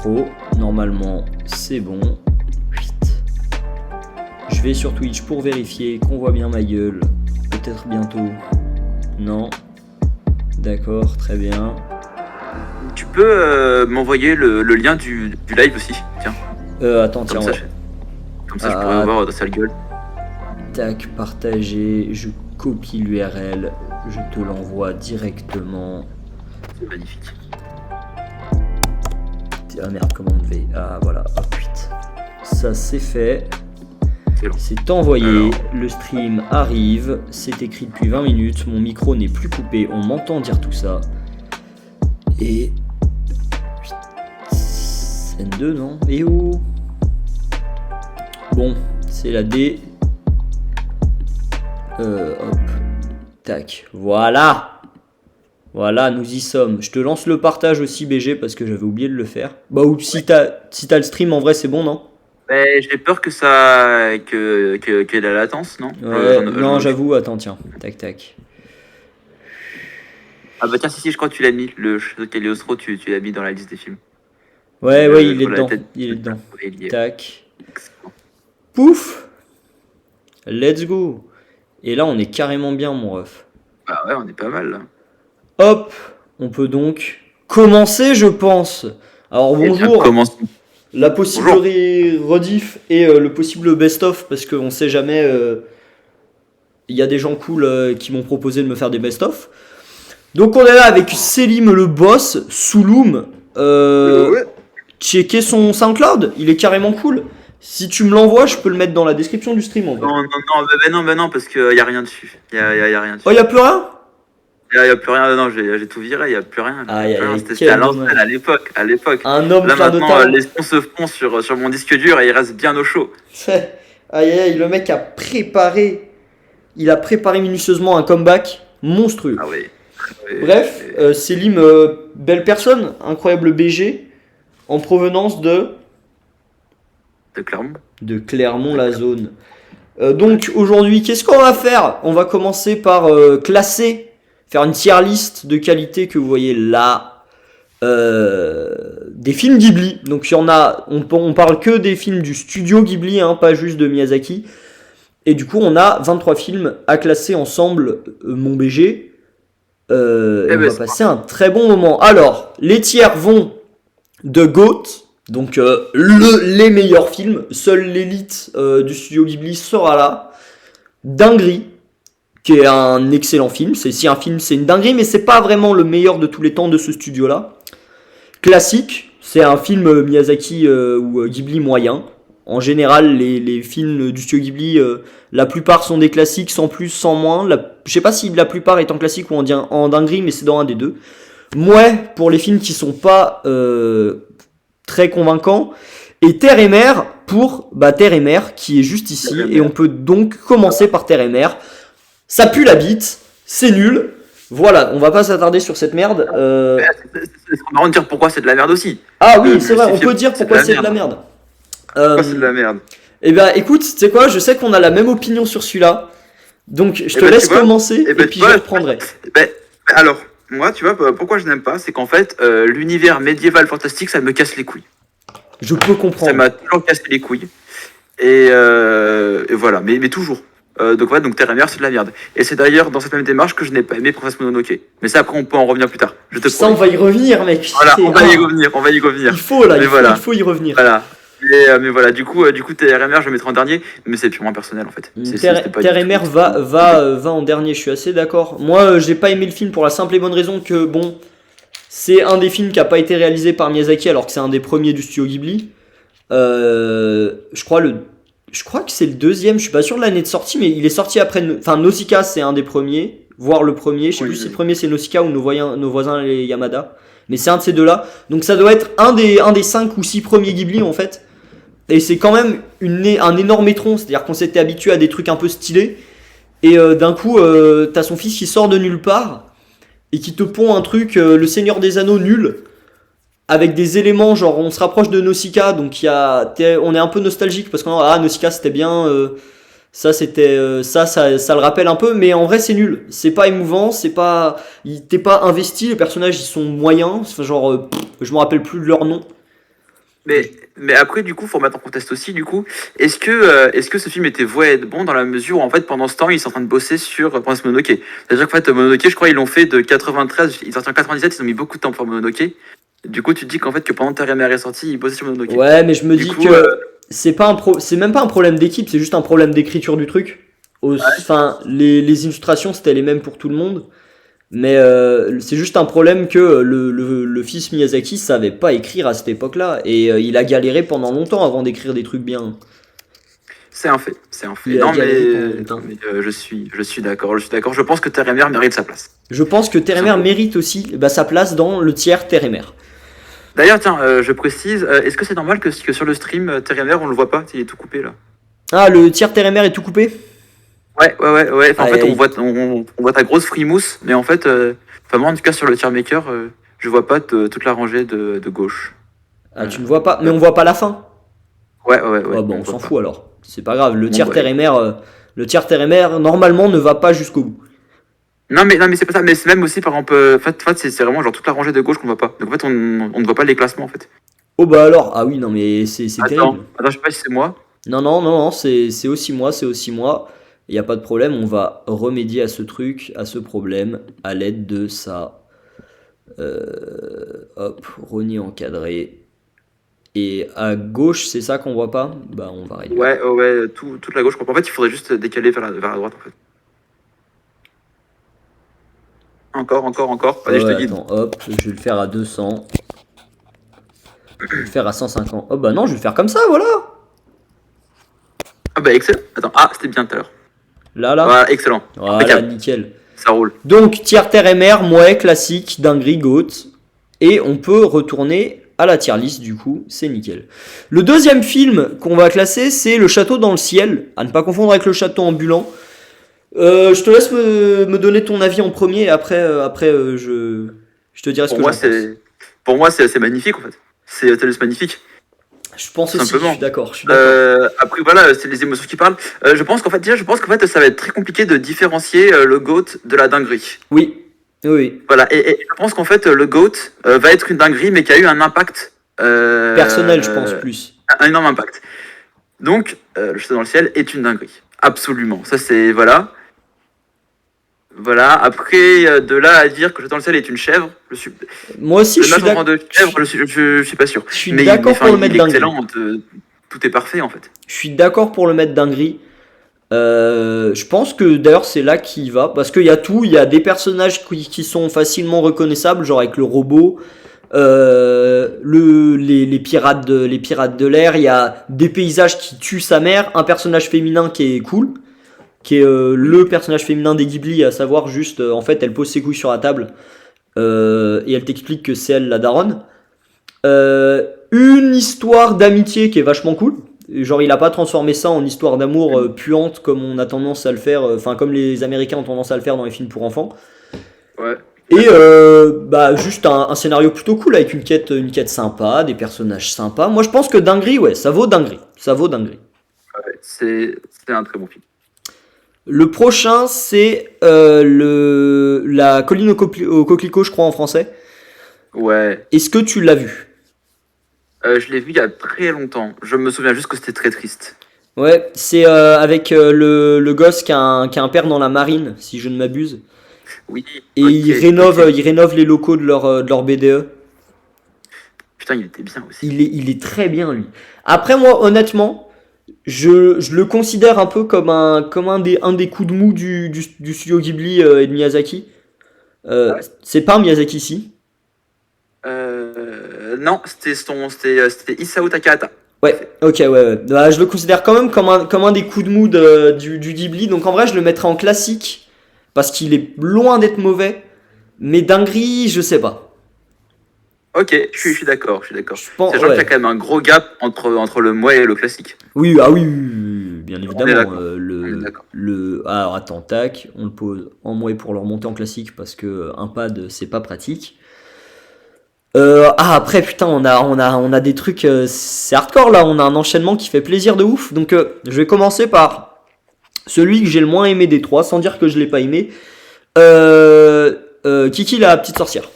micro. Normalement, c'est bon. Je vais sur Twitch pour vérifier qu'on voit bien ma gueule. Peut-être bientôt. Non. D'accord, très bien. Tu peux m'envoyer le lien du live aussi, tiens. Attends, tiens. Comme ça, je pourrais voir ta sale gueule. Tac, partager. Je copie l'URL. Je te l'envoie directement. C'est magnifique. Ah merde, comment on devait. Ah voilà, hop, vite. Ça c'est fait. C'est envoyé. Alors... Le stream arrive. C'est écrit depuis 20 minutes. Mon micro n'est plus coupé. On m'entend dire tout ça. Et. Scène 2, non? Et où? Bon, c'est la D. Hop. Tac. Voilà. Voilà, nous y sommes. Je te lance le partage aussi, BG, parce que j'avais oublié de le faire. Bah, ou si t'as le stream, en vrai, c'est bon, non? Ouais, j'ai peur que ça. qu'il y ait de la latence, non? Ouais, non, j'avoue, attends, tiens. Tac, tac. Ah bah tiens, si, je crois que tu l'as mis. Le Cagliostro, tu l'as mis dans la liste des films. Ouais, il est dedans. Il est dedans. Tac. Pouf! Let's go! Et là, on est carrément bien, mon ref. Ah ouais, on est pas mal, là. Hop! On peut donc commencer, je pense. Alors, bonjour. La possible rediff et le possible best-of, parce qu'on sait jamais. Il y a des gens cool qui m'ont proposé de me faire des best-of. Donc, on est là avec Selim le boss, Souloum. Checker son SoundCloud, il est carrément cool. Si tu me l'envoies, je peux le mettre dans la description du stream en vrai. Non, parce qu'il n'y a rien dessus. Il y a rien dessus. Oh, il n'y a plus rien? Il n'y a plus rien, non, j'ai tout viré, il n'y a plus rien. C'était à l'ancienne, à l'époque. Un homme là maintenant, les sons se font sur mon disque dur et il reste bien au chaud. Aïe, le mec a préparé. Il a préparé minutieusement un comeback monstrueux. Ah oui. Bref, Selim, belle personne, incroyable BG, en provenance de Clermont. De Clermont, la zone. Donc aujourd'hui, qu'est-ce qu'on va faire? On va commencer par classer. Faire une tier list de qualité que vous voyez là. Des films Ghibli. Donc il y en a. On parle que des films du studio Ghibli, hein, pas juste de Miyazaki. Et du coup, on a 23 films à classer ensemble, mon BG. On va passer un très bon moment. Alors, les tiers vont de GOAT. Donc les meilleurs films. Seule l'élite du studio Ghibli sera là. Dinguerie, qui est un excellent film. Si un film, c'est une dinguerie, mais c'est pas vraiment le meilleur de tous les temps de ce studio-là. Classique, c'est un film Miyazaki ou Ghibli moyen. En général, les films du studio Ghibli, la plupart sont des classiques, sans plus, sans moins. Je sais pas si la plupart est en classique ou en dinguerie, mais c'est dans un des deux. Mouais, pour les films qui sont pas très convaincants. Et Terre et Mer pour Terre et Mer, qui est juste ici. Et on peut donc commencer par Terre et Mer. Ça pue la bite, c'est nul. Voilà, on va pas s'attarder sur cette merde. C'est marrant de dire pourquoi c'est de la merde aussi. Ah oui, c'est vrai, on peut dire pourquoi c'est de la merde. Pourquoi c'est de la merde? Eh ben écoute, tu sais quoi, je sais qu'on a la même opinion sur celui-là. Donc je te laisse commencer et puis je reprendrai. Alors, moi, tu vois, pourquoi je n'aime pas, c'est qu'en fait, l'univers médiéval fantastique, ça me casse les couilles. Je peux comprendre. Ça m'a toujours cassé les couilles. Et voilà, mais toujours. Donc Terre et Mer, c'est de la merde. Et c'est d'ailleurs dans cette même démarche que je n'ai pas aimé Princesse Mononoke. Mais ça, après, on peut en revenir plus tard. Je te promets. Ça, on va y revenir, mec. Voilà, on va y revenir. Il faut y revenir. Voilà. Mais voilà, du coup, Terre et Mer, je le mettrai en dernier. Mais c'est purement personnel, en fait. Terre et Mer va en dernier, je suis assez d'accord. Moi, j'ai pas aimé le film pour la simple et bonne raison que, bon, c'est un des films qui a pas été réalisé par Miyazaki, alors que c'est un des premiers du studio Ghibli. Je crois que c'est le deuxième, je suis pas sûr de l'année de sortie, mais il est sorti après. Enfin, Nausicaa, c'est un des premiers, voire le premier. Je sais plus si le premier c'est Nausicaa ou nos voisins les Yamada. Mais c'est un de ces deux-là. Donc ça doit être un des 5 ou 6 premiers Ghibli en fait. Et c'est quand même un énorme étron, c'est-à-dire qu'on s'était habitué à des trucs un peu stylés. Et d'un coup, t'as son fils qui sort de nulle part et qui te pond un truc, le Seigneur des Anneaux nul. Avec des éléments, genre on se rapproche de Nausicaa, donc on est un peu nostalgique parce que Nausicaa c'était bien, ça le rappelle un peu, mais en vrai c'est nul, c'est pas émouvant, t'es pas investi, les personnages ils sont moyens, genre je me rappelle plus de leur nom, Mais après, du coup, faut remettre en contexte aussi, du coup, est-ce que ce film était voué à être bon dans la mesure où, en fait, pendant ce temps, ils sont en train de bosser sur Prince Mononoke. C'est-à-dire qu'en fait, Mononoke, je crois, ils l'ont fait de 93, ils sortent en 97, ils ont mis beaucoup de temps pour Mononoke. Du coup, tu te dis qu'en fait, que pendant que Terre et Mer est sorti, ils bossaient sur Mononoke. Ouais, mais je me Du dis coup, que c'est même pas un problème d'équipe, c'est juste un problème d'écriture du truc. Enfin, les illustrations c'était les mêmes pour tout le monde, mais c'est juste un problème que le fils Miyazaki savait pas écrire à cette époque-là et il a galéré pendant longtemps avant d'écrire des trucs bien. c'est un fait, c'est un fait. Il a Non, galéré pendant mais, longtemps. je suis d'accord, je suis d'accord. Je pense que Terre et Mer mérite sa place. Je pense que Terre et Mer mérite aussi bah, sa place dans le tiers Terre et Mer. D'ailleurs, tiens, je précise, est-ce que c'est normal que sur le stream, Terre et Mer, on le voit pas? Il est tout coupé, là. Ah, le tiers Terre et Mer est tout coupé. Ouais. Enfin, en Aïe, fait, aïe. on voit ta grosse frimousse, mais en fait, enfin, moi, en tout cas, sur le tier maker, je vois pas toute la rangée de gauche. Ah, tu ne vois pas, mais on voit pas la fin. Ouais, Ah bon, on voit s'en pas. fout alors. C'est pas grave. Bon, bah, Le tiers Terre et Mer normalement ne va pas jusqu'au bout. non, mais c'est pas ça, mais c'est même aussi, par exemple, en fait, c'est vraiment genre toute la rangée de gauche qu'on voit pas. Donc, en fait, on ne voit pas les classements, en fait. Oh bah alors, ah oui, non mais c'est terrible. Attends, je sais pas si c'est moi. Non, c'est aussi moi, c'est aussi moi. Il n'y a pas de problème, on va remédier à ce truc, à ce problème, à l'aide de ça. Hop, Ronnie encadré. Et à gauche, c'est ça qu'on voit pas? Bah on va réduire. Ouais, toute la gauche. En fait, il faudrait juste décaler vers la droite, en fait. Encore. Allez, je te guide. Attends, hop, je vais le faire à 200. Je vais le faire à 150. Oh bah non, je vais le faire comme ça, voilà. Ah bah, excellent. Attends, c'était bien tout à l'heure. Là. Voilà, excellent. Voilà, Impeccable. nickel. Ça roule. Donc, tiers terre et mer, mouais, classique, dinguerie, goat. Et on peut retourner à la tier list, du coup, c'est nickel. Le deuxième film qu'on va classer, c'est Le Château dans le ciel, à ne pas confondre avec Le Château ambulant. Je te laisse me donner ton avis en premier, et après, je te dirai ce que j'en pense. Pour moi, c'est magnifique, en fait. C'est juste magnifique. Je pense aussi, Simplement. je suis d'accord. Après, voilà, c'est les émotions qui parlent. Je pense qu'en fait, ça va être très compliqué de différencier le GOAT de la dinguerie. Oui. Voilà, et je pense qu'en fait, le GOAT va être une dinguerie, mais qui a eu un impact. Personnel, je pense, plus. Un énorme impact. Donc, Le Château dans le ciel est une dinguerie. Absolument. Ça, c'est. Voilà. Voilà. Après, de là à dire que Le Château dans le ciel est une chèvre, Moi aussi, le je suis match en d'accord. de chèvre, je suis pas sûr. Je suis Mais d'accord pour le mettre il est dinguerie. excellent. Tout est parfait, en fait. Je suis d'accord pour le mettre dinguerie. Je pense que d'ailleurs c'est là qu'il va parce qu'il y a tout, il y a des personnages qui sont facilement reconnaissables, genre avec le robot, les pirates de l'air, il y a des paysages qui tuent sa mère, un personnage féminin qui est cool, qui est le personnage féminin des Ghibli, à savoir juste en fait elle pose ses couilles sur la table et elle t'explique que c'est elle la daronne. Une histoire d'amitié qui est vachement cool. Genre, il a pas transformé ça en histoire d'amour puante comme on a tendance à le faire, enfin, comme les Américains ont tendance à le faire dans les films pour enfants. Ouais. Et bah, juste un scénario plutôt cool avec une quête sympa, des personnages sympas. Moi, je pense que dinguerie, ouais, ça vaut dinguerie. Ouais, c'est un très bon film. Le prochain, c'est la colline au coquelicot, je crois, en français. Ouais. Est-ce que tu l'as vu? Je l'ai vu il y a très longtemps. Je me souviens juste que c'était très triste. Ouais, c'est avec le gosse qui a un père dans la marine, si je ne m'abuse. Oui. Et ok, il ok. rénove les locaux de leur BDE. Putain, il était bien aussi. Il est très bien, lui. Après, moi, honnêtement, je le considère un peu comme un des coups de mou du studio Ghibli et de Miyazaki. Ouais. C'est pas un Miyazaki ici. Non, c'était Isao Takahata. Ouais, ok, ouais. Bah, je le considère quand même comme un des coups de mou du Ghibli. Donc en vrai, je le mettrais en classique. Parce qu'il est loin d'être mauvais. Mais dinguerie, je sais pas. Ok, je suis d'accord. Je pense, Sachant qu'il y a ouais. quand même un gros gap entre le moi et le classique. Oui, bien On est évidemment. d'accord. On est d'accord. Alors attends, tac, on le pose en mouet pour le remonter en classique parce que un pad c'est pas pratique. Après putain, on a des trucs, c'est hardcore là, on a un enchaînement qui fait plaisir de ouf. Donc je vais commencer par celui que j'ai le moins aimé des trois, sans dire que je l'ai pas aimé. Kiki la petite sorcière.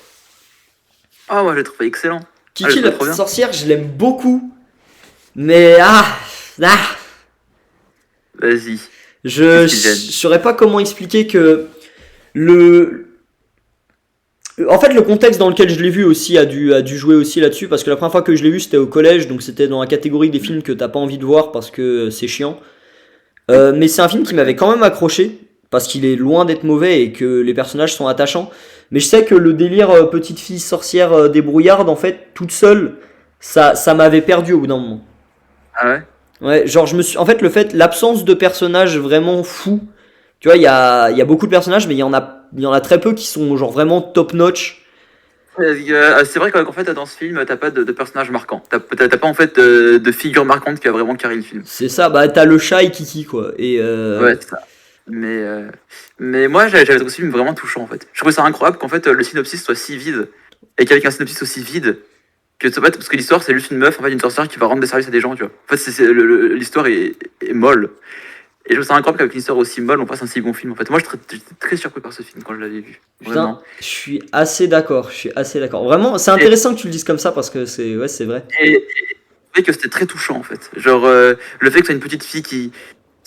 Ah, moi, je l'ai trouvé excellent. Ah, je Kiki trouvais la trop bien. sorcière, je l'aime beaucoup, mais Vas-y. je Qu'est-ce qui te gêne? saurais pas comment expliquer que le en fait, le contexte dans lequel je l'ai vu aussi a dû jouer aussi là-dessus, parce que la première fois que je l'ai vu, c'était au collège, donc c'était dans la catégorie des films que t'as pas envie de voir parce que c'est chiant. Oui. Mais c'est un film qui Ok. m'avait quand même accroché, parce qu'il est loin d'être mauvais et que les personnages sont attachants. Mais je sais que le délire petite fille sorcière débrouillarde, en fait, toute seule, ça m'avait perdu au bout d'un moment. Ah ouais? Ouais, genre en fait, l'absence de personnages vraiment fous. Tu vois, il y a beaucoup de personnages, mais il y en a très peu qui sont genre vraiment top notch. C'est vrai qu'en fait, dans ce film, t'as pas de personnage marquant. T'as pas en fait de figure marquante qui a vraiment carré le film. C'est ça, bah t'as le chat et Kiki quoi. Et Ouais, c'est ça. Mais, euh, mais moi, j'avais trouvé ce film vraiment touchant en fait. Je trouvais ça incroyable qu'en fait le synopsis soit si vide et qu'avec un synopsis aussi vide que en fait, parce que l'histoire c'est juste une meuf en fait une sorcière qui va rendre des services à des gens, tu vois. En fait, l'histoire est molle. Et je trouve ça incroyable qu'avec une histoire aussi molle, on fasse un si bon film en fait. Moi, j'étais très surpris par ce film quand je l'avais vu. putain, Vraiment. je suis assez d'accord, je suis assez d'accord. Vraiment, c'est Et, intéressant que tu le dises comme ça parce que c'est vrai. et, fait que c'était très touchant en fait. Genre le fait que ce soit une petite fille qui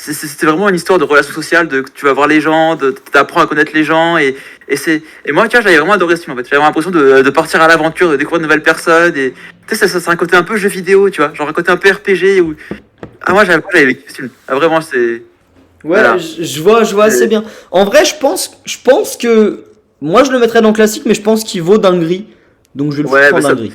c'était vraiment une histoire de relation sociale, de tu vas voir les gens, t'apprends à connaître les gens et moi tu vois j'avais vraiment adoré ce film en fait. J'avais l'impression de partir à l'aventure, de découvrir de nouvelles personnes et tu sais ça c'est un côté un peu jeu vidéo, tu vois, genre un côté un peu RPG où ah moi j'avais vécu ce film. Ah, vraiment c'est Ouais, voilà. je vois assez bien. En vrai, je pense que moi je le mettrais dans le classique, mais je pense qu'il vaut dinguerie, donc je vais le foutre Ouais en mais ça dinguerie.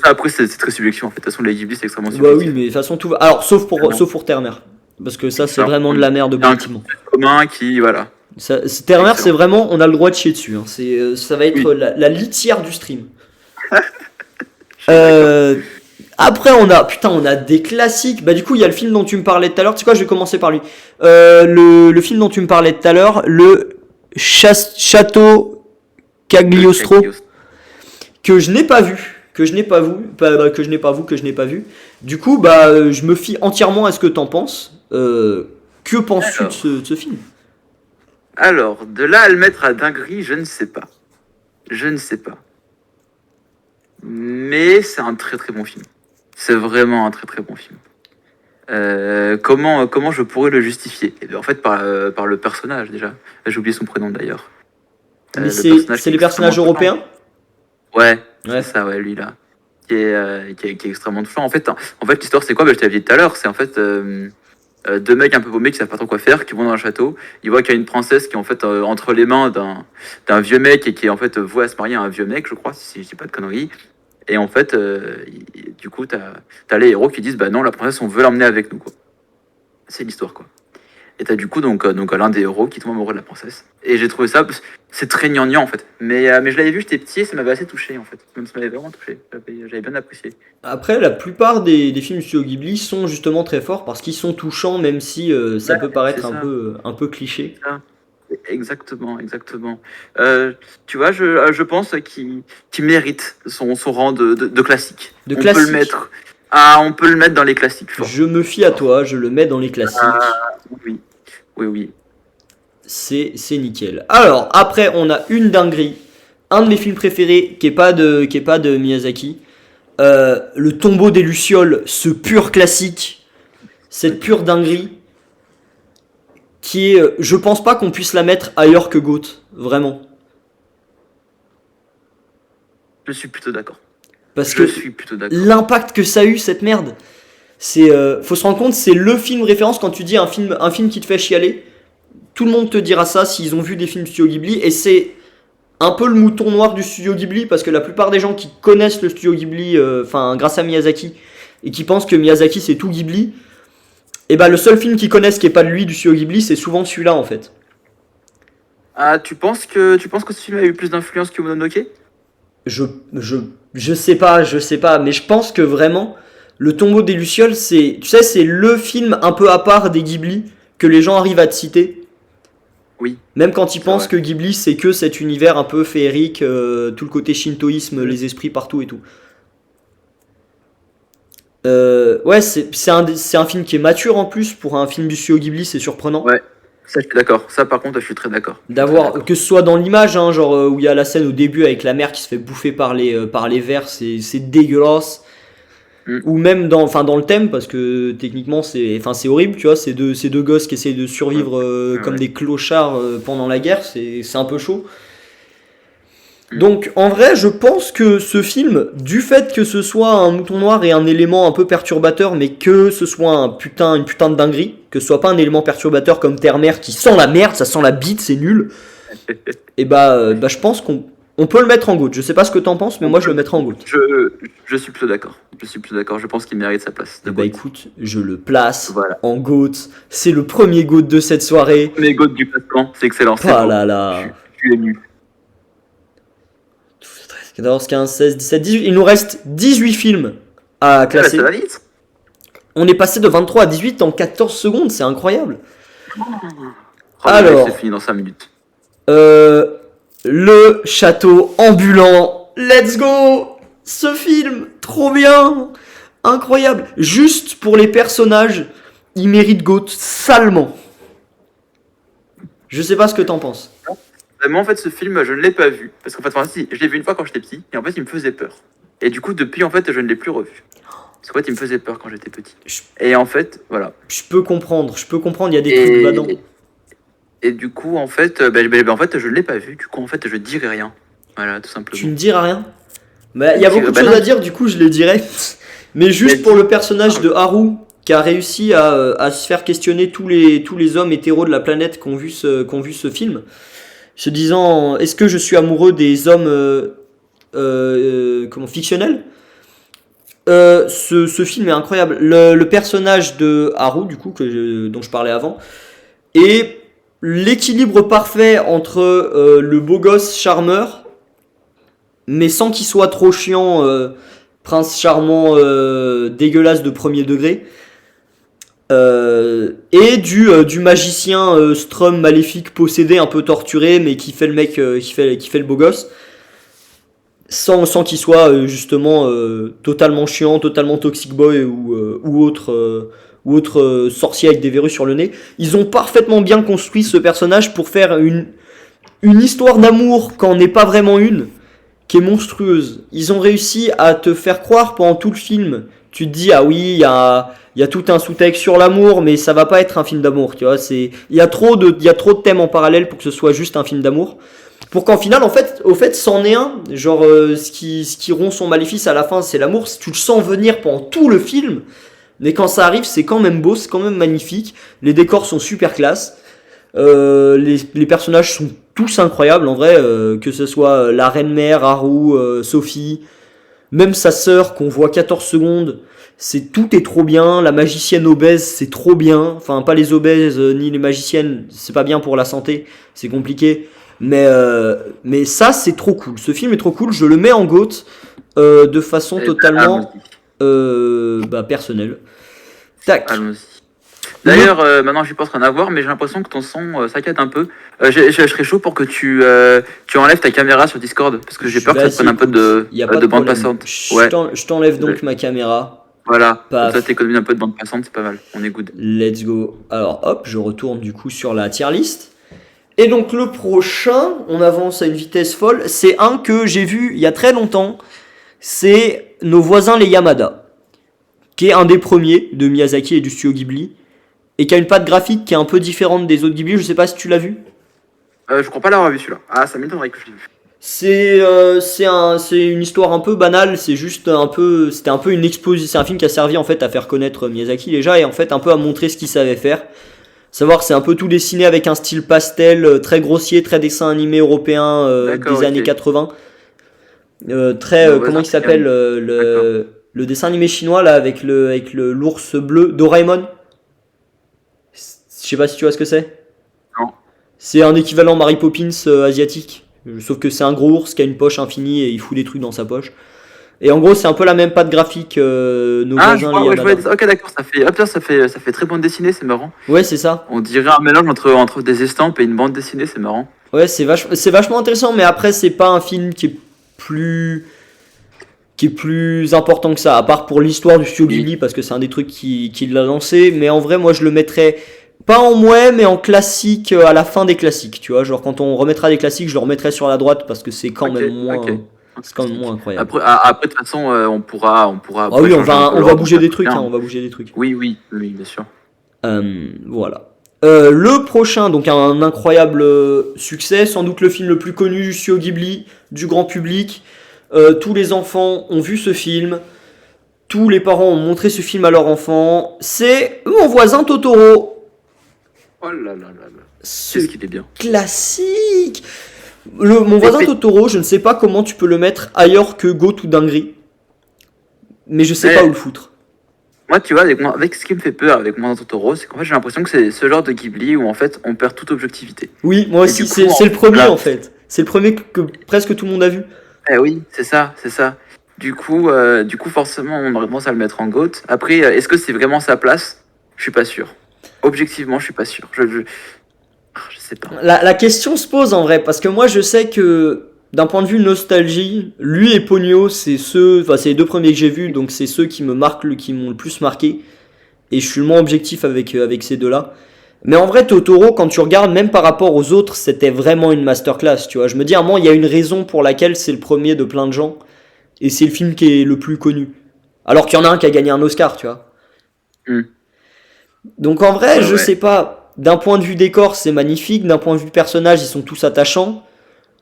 ça après c'est très subjectif en fait. De toute façon les Ghibli c'est extrêmement Bah oui, subjectif. mais de toute façon tout va. Alors, sauf pour Vraiment. sauf pour Terre-Mère, parce que ça c'est Alors, vraiment de la merde il y a un objectivement. commun qui voilà. Terre-Mère, c'est Excellent. vraiment, on a le droit de chier dessus, hein. Ça va être Oui, la litière du stream. je suis d'accord. Euh, Après, on a des classiques. Bah, du coup, il y a le film dont tu me parlais tout à l'heure. Tu sais quoi, je vais commencer par lui. Le film dont tu me parlais tout à l'heure, le Château Le Cagliostro, Cagliostro. que je n'ai pas vu. Que je n'ai pas vu. Que je n'ai pas vu, que je n'ai pas vu. Du coup, bah, je me fie entièrement à ce que t'en penses. Que penses-tu de ce film? Alors, de là à le mettre à dinguerie, je ne sais pas. Je ne sais pas. Mais c'est un très très bon film. C'est vraiment un très très bon film. Comment je pourrais le justifier? Eh bien, en fait, par le personnage déjà. J'ai oublié son prénom d'ailleurs. Mais Le c'est personnage qui est les extrêmement personnages touchant. européens? Ouais, c'est Ouais. ça, ouais, lui là. Qui est extrêmement touchant. En fait l'histoire c'est quoi? Je t'avais dit tout à l'heure. C'est en fait deux mecs un peu paumés qui savent pas trop quoi faire, qui vont dans un château. Ils voient qu'il y a une princesse qui est en fait entre les mains d'un vieux mec et qui est en fait vouée à se marier à un vieux mec, je crois, si je dis pas de conneries. Et en fait, du coup, t'as les héros qui disent bah non, la princesse, on veut l'emmener avec nous, quoi. C'est l'histoire, quoi. Et t'as du coup donc l'un des héros qui tombe amoureux de la princesse. Et j'ai trouvé ça, c'est très gnangnan en fait. Mais je l'avais vu, j'étais petit et ça m'avait assez touché en fait. Même ça m'avait vraiment touché. J'avais bien apprécié. Après, la plupart des films Studio Ghibli sont justement très forts parce qu'ils sont touchants, même si ça Ouais, peut c'est paraître un ça. peu, un peu cliché. Ça. Exactement, exactement. Tu vois, je pense qu'il mérite son rang de classique. De On peut le classique, mettre. Ah, on peut le mettre dans les classiques forts. je me fie à Fort. toi, je le mets dans les classiques. Oui, oui, oui. C'est nickel. Alors, après, on a une dinguerie. Un de mes films préférés qui est pas de Miyazaki. Le Tombeau des Lucioles, ce pur classique. Cette pure dinguerie. Qui est. Je pense pas qu'on puisse la mettre ailleurs que Goat. Vraiment. Je suis plutôt d'accord. Parce Je que suis plutôt d'accord. l'impact que ça a eu, cette merde. Faut se rendre compte, c'est le film référence quand tu dis un film qui te fait chialer. Tout le monde te dira ça s'ils ont vu des films Studio Ghibli. Et c'est un peu le mouton noir du Studio Ghibli parce que la plupart des gens qui connaissent le Studio Ghibli, enfin grâce à Miyazaki, et qui pensent que Miyazaki c'est tout Ghibli, et bah le seul film qu'ils connaissent qui est pas de lui du Studio Ghibli, c'est souvent celui-là en fait. Ah, tu penses que ce film a eu plus d'influence que Mononoke? Je, je, je sais pas, mais je pense que vraiment, Le Tombeau des Lucioles, tu sais, c'est le film un peu à part des Ghibli que les gens arrivent à te citer. Oui, Même quand ils c'est pensent vrai. que Ghibli c'est que cet univers un peu féerique, tout le côté shintoïsme, les esprits partout et tout. Ouais, c'est un film qui est mature en plus pour un film du studio Ghibli, c'est surprenant. Ouais, Ça, je suis d'accord. Ça, par contre, je suis très d'accord. Je suis très D'avoir, d'accord. que ce soit dans l'image, hein, genre où il y a la scène au début avec la mère qui se fait bouffer par les vers, c'est dégueulasse. Mm. Ou même dans le thème, parce que techniquement c'est horrible, tu vois, ces deux gosses qui essayent de Ouais. survivre comme Ouais. des clochards pendant la guerre, c'est un peu chaud. Mm. Donc en vrai, je pense que ce film, du fait que ce soit un mouton noir et un élément un peu perturbateur, mais que ce soit une putain de dinguerie, que ce soit pas un élément perturbateur comme Terre-Mère qui sent la merde, ça sent la bite, c'est nul, et bah je pense qu'on peut le mettre en GOAT. Je sais pas ce que t'en penses, mais moi je le mettrai en GOAT. Je suis plutôt d'accord. Je suis plutôt d'accord. Je pense qu'il mérite sa place de Et bah GOAT. écoute, je le place Voilà. en GOAT. C'est le premier GOAT de cette soirée. Les GOAT du classement, c'est excellent. C'est Ah beau. là Je, là. suis- je suis ému. 14, 15, 16, 17, 18. Il nous reste 18 films à Ah bah, classer. ça va vite. On est passé de 23 à 18 en 14 secondes, c'est incroyable. Oh, Alors. c'est fini dans 5 minutes. Le château ambulant. Let's go. Ce film, trop bien. Incroyable. Juste pour les personnages, il mérite GOAT salement. Je sais pas ce que t'en penses. Moi, en fait, ce film, je ne l'ai pas vu. Parce qu'en fait, enfin, si, je l'ai vu une fois quand j'étais petit. Et en fait, il me faisait peur. Et du coup, depuis, en fait, je ne l'ai plus revu. Parce qu'en fait, il me faisait peur quand j'étais petit. Et en fait, voilà. Je peux comprendre, il y a des trucs badants. Et du coup, en fait, en fait, je ne l'ai pas vu. Du coup, en fait, je dirai rien. Voilà, tout simplement. Tu ne diras rien. Bah, il y a beaucoup de choses non. à dire, du coup je les dirai. Mais juste Mais pour le personnage de Haru, qui a réussi à se faire questionner tous les hommes hétéros de la planète qui ont vu ce film, se disant est-ce que je suis amoureux des hommes fictionnels. Ce film est incroyable. Le personnage de Haru, du coup, dont je parlais avant, est l'équilibre parfait entre le beau gosse charmeur, mais sans qu'il soit trop chiant, prince charmant dégueulasse de premier degré, et du magicien Strum maléfique possédé, un peu torturé, mais qui fait le mec, qui fait le beau gosse, sans qu'il soit justement totalement chiant, totalement toxic boy ou autre sorcier avec des verrues sur le nez. Ils ont parfaitement bien construit ce personnage pour faire une histoire d'amour quand n'est pas vraiment une, qui est monstrueuse. Ils ont réussi à te faire croire pendant tout le film. Tu te dis, ah oui, il y a tout un sous-texte sur l'amour, mais ça va pas être un film d'amour, tu vois. Il y a trop de thèmes en parallèle pour que ce soit juste un film d'amour. Pour qu'en final, au fait, c'en est un. Genre, ce qui rompt son maléfice à la fin, c'est l'amour. Tu le sens venir pendant tout le film. Mais quand ça arrive, c'est quand même beau, c'est quand même magnifique. Les décors sont super classe. Les personnages sont tous incroyables en vrai, que ce soit la reine-mère, Haru, Sophie, même sa sœur qu'on voit 14 secondes, tout est trop bien. La magicienne obèse, c'est trop bien. Enfin, pas les obèses ni les magiciennes, c'est pas bien pour la santé, c'est compliqué. Mais ça, c'est trop cool. Ce film est trop cool, je le mets en GOAT de façon totalement personnelle. Tac. Allons-y. D'ailleurs, maintenant, je suis pas en train d'avoir, mais j'ai l'impression que ton son saccade un peu. Je serais chaud pour que tu enlèves ta caméra sur Discord, parce que j'ai peur que ça te prenne un peu de bande passante. Ouais. Je t'enlève donc ma caméra. Voilà, Paf. comme ça t'économises un peu de bande passante, c'est pas mal, on est good. Let's go. Alors hop, je retourne du coup sur la tier list. Et donc le prochain, on avance à une vitesse folle, c'est un que j'ai vu il y a très longtemps. C'est Nos voisins les Yamada, qui est un des premiers de Miyazaki et du studio Ghibli, et qui a une patte graphique qui est un peu différente des autres Ghibli. Je sais pas si tu l'as vu. Je crois pas l'avoir vu celui-là. Ah, ça m'étonnerait que je l'ai vu. C'est une histoire un peu banale, c'était un peu une exposition, c'est un film qui a servi en fait à faire connaître Miyazaki déjà et en fait un peu à montrer ce qu'il savait faire. Savoir c'est un peu tout dessiné avec un style pastel très grossier, très dessin animé européen des années 80. Comment il s'appelle le dessin animé chinois là avec l'ours bleu Doraemon. Je sais pas si tu vois ce que c'est. Non. C'est un équivalent Mary Poppins asiatique. Sauf que c'est un gros ours qui a une poche infinie et il fout des trucs dans sa poche. Et en gros, c'est un peu la même patte graphique. Nos voisins, les Yamada. Ok, d'accord, ça fait très bande dessinée, c'est marrant. Ouais, c'est ça. On dirait un mélange entre des estampes et une bande dessinée, c'est marrant. Ouais, c'est vachement intéressant, mais après, c'est pas un film qui est plus important que ça, à part pour l'histoire du studio Ghibli, parce que c'est un des trucs qui l'a lancé. Mais en vrai, moi, je le mettrais Pas en mouais, mais en classique à la fin des classiques, tu vois. Genre quand on remettra des classiques, je le remettrai sur la droite parce que c'est quand Ok, même moins, ok. c'est quand même moins incroyable. Après, de toute façon, on pourra Ah après oui, changer un peu on va l'ordre, bouger ça des tombe trucs, hein, bien. on va bouger des trucs. Oui, oui, oui, bien sûr. Voilà. Le prochain, donc un incroyable succès, sans doute le film le plus connu du studio Ghibli, du grand public. Tous les enfants ont vu ce film, tous les parents ont montré ce film à leurs enfants. C'est Mon voisin Totoro. Oh là là là là. Ce Qu'est-ce qu'il est bien. classique. Mon Mais, voisin mais, Totoro, je ne sais pas comment tu peux le mettre ailleurs que Goat ou Dinguerie, mais je sais pas où le mais foutre. moi, tu vois, avec ce qui me fait peur avec Mon Totoro, c'est qu'en fait, j'ai l'impression que c'est ce genre de Ghibli où en fait, on perd toute objectivité. Oui, moi Et aussi, du coup, c'est le premier voilà. en fait. C'est le premier que presque tout le monde a vu. Eh oui, c'est ça, c'est ça. Du coup, forcément, on aurait tendance à le mettre en GOAT. Après, est-ce que c'est vraiment sa place? Je suis pas sûr. Objectivement, je suis pas sûr. Je sais pas. La question se pose en vrai, parce que moi je sais que d'un point de vue nostalgie, lui et Ponyo, c'est les deux premiers que j'ai vus, donc c'est ceux qui me marquent, qui m'ont le plus marqué. Et je suis le moins objectif avec ces deux-là. Mais en vrai, Totoro, quand tu regardes, même par rapport aux autres, c'était vraiment une masterclass, tu vois. Je me dis, à un moment, il y a une raison pour laquelle c'est le premier de plein de gens, et c'est le film qui est le plus connu. Alors qu'il y en a un qui a gagné un Oscar, tu vois. Hmm. Donc en vrai, Ouais, je ouais. sais pas. D'un point de vue décor, c'est magnifique. D'un point de vue personnage, ils sont tous attachants.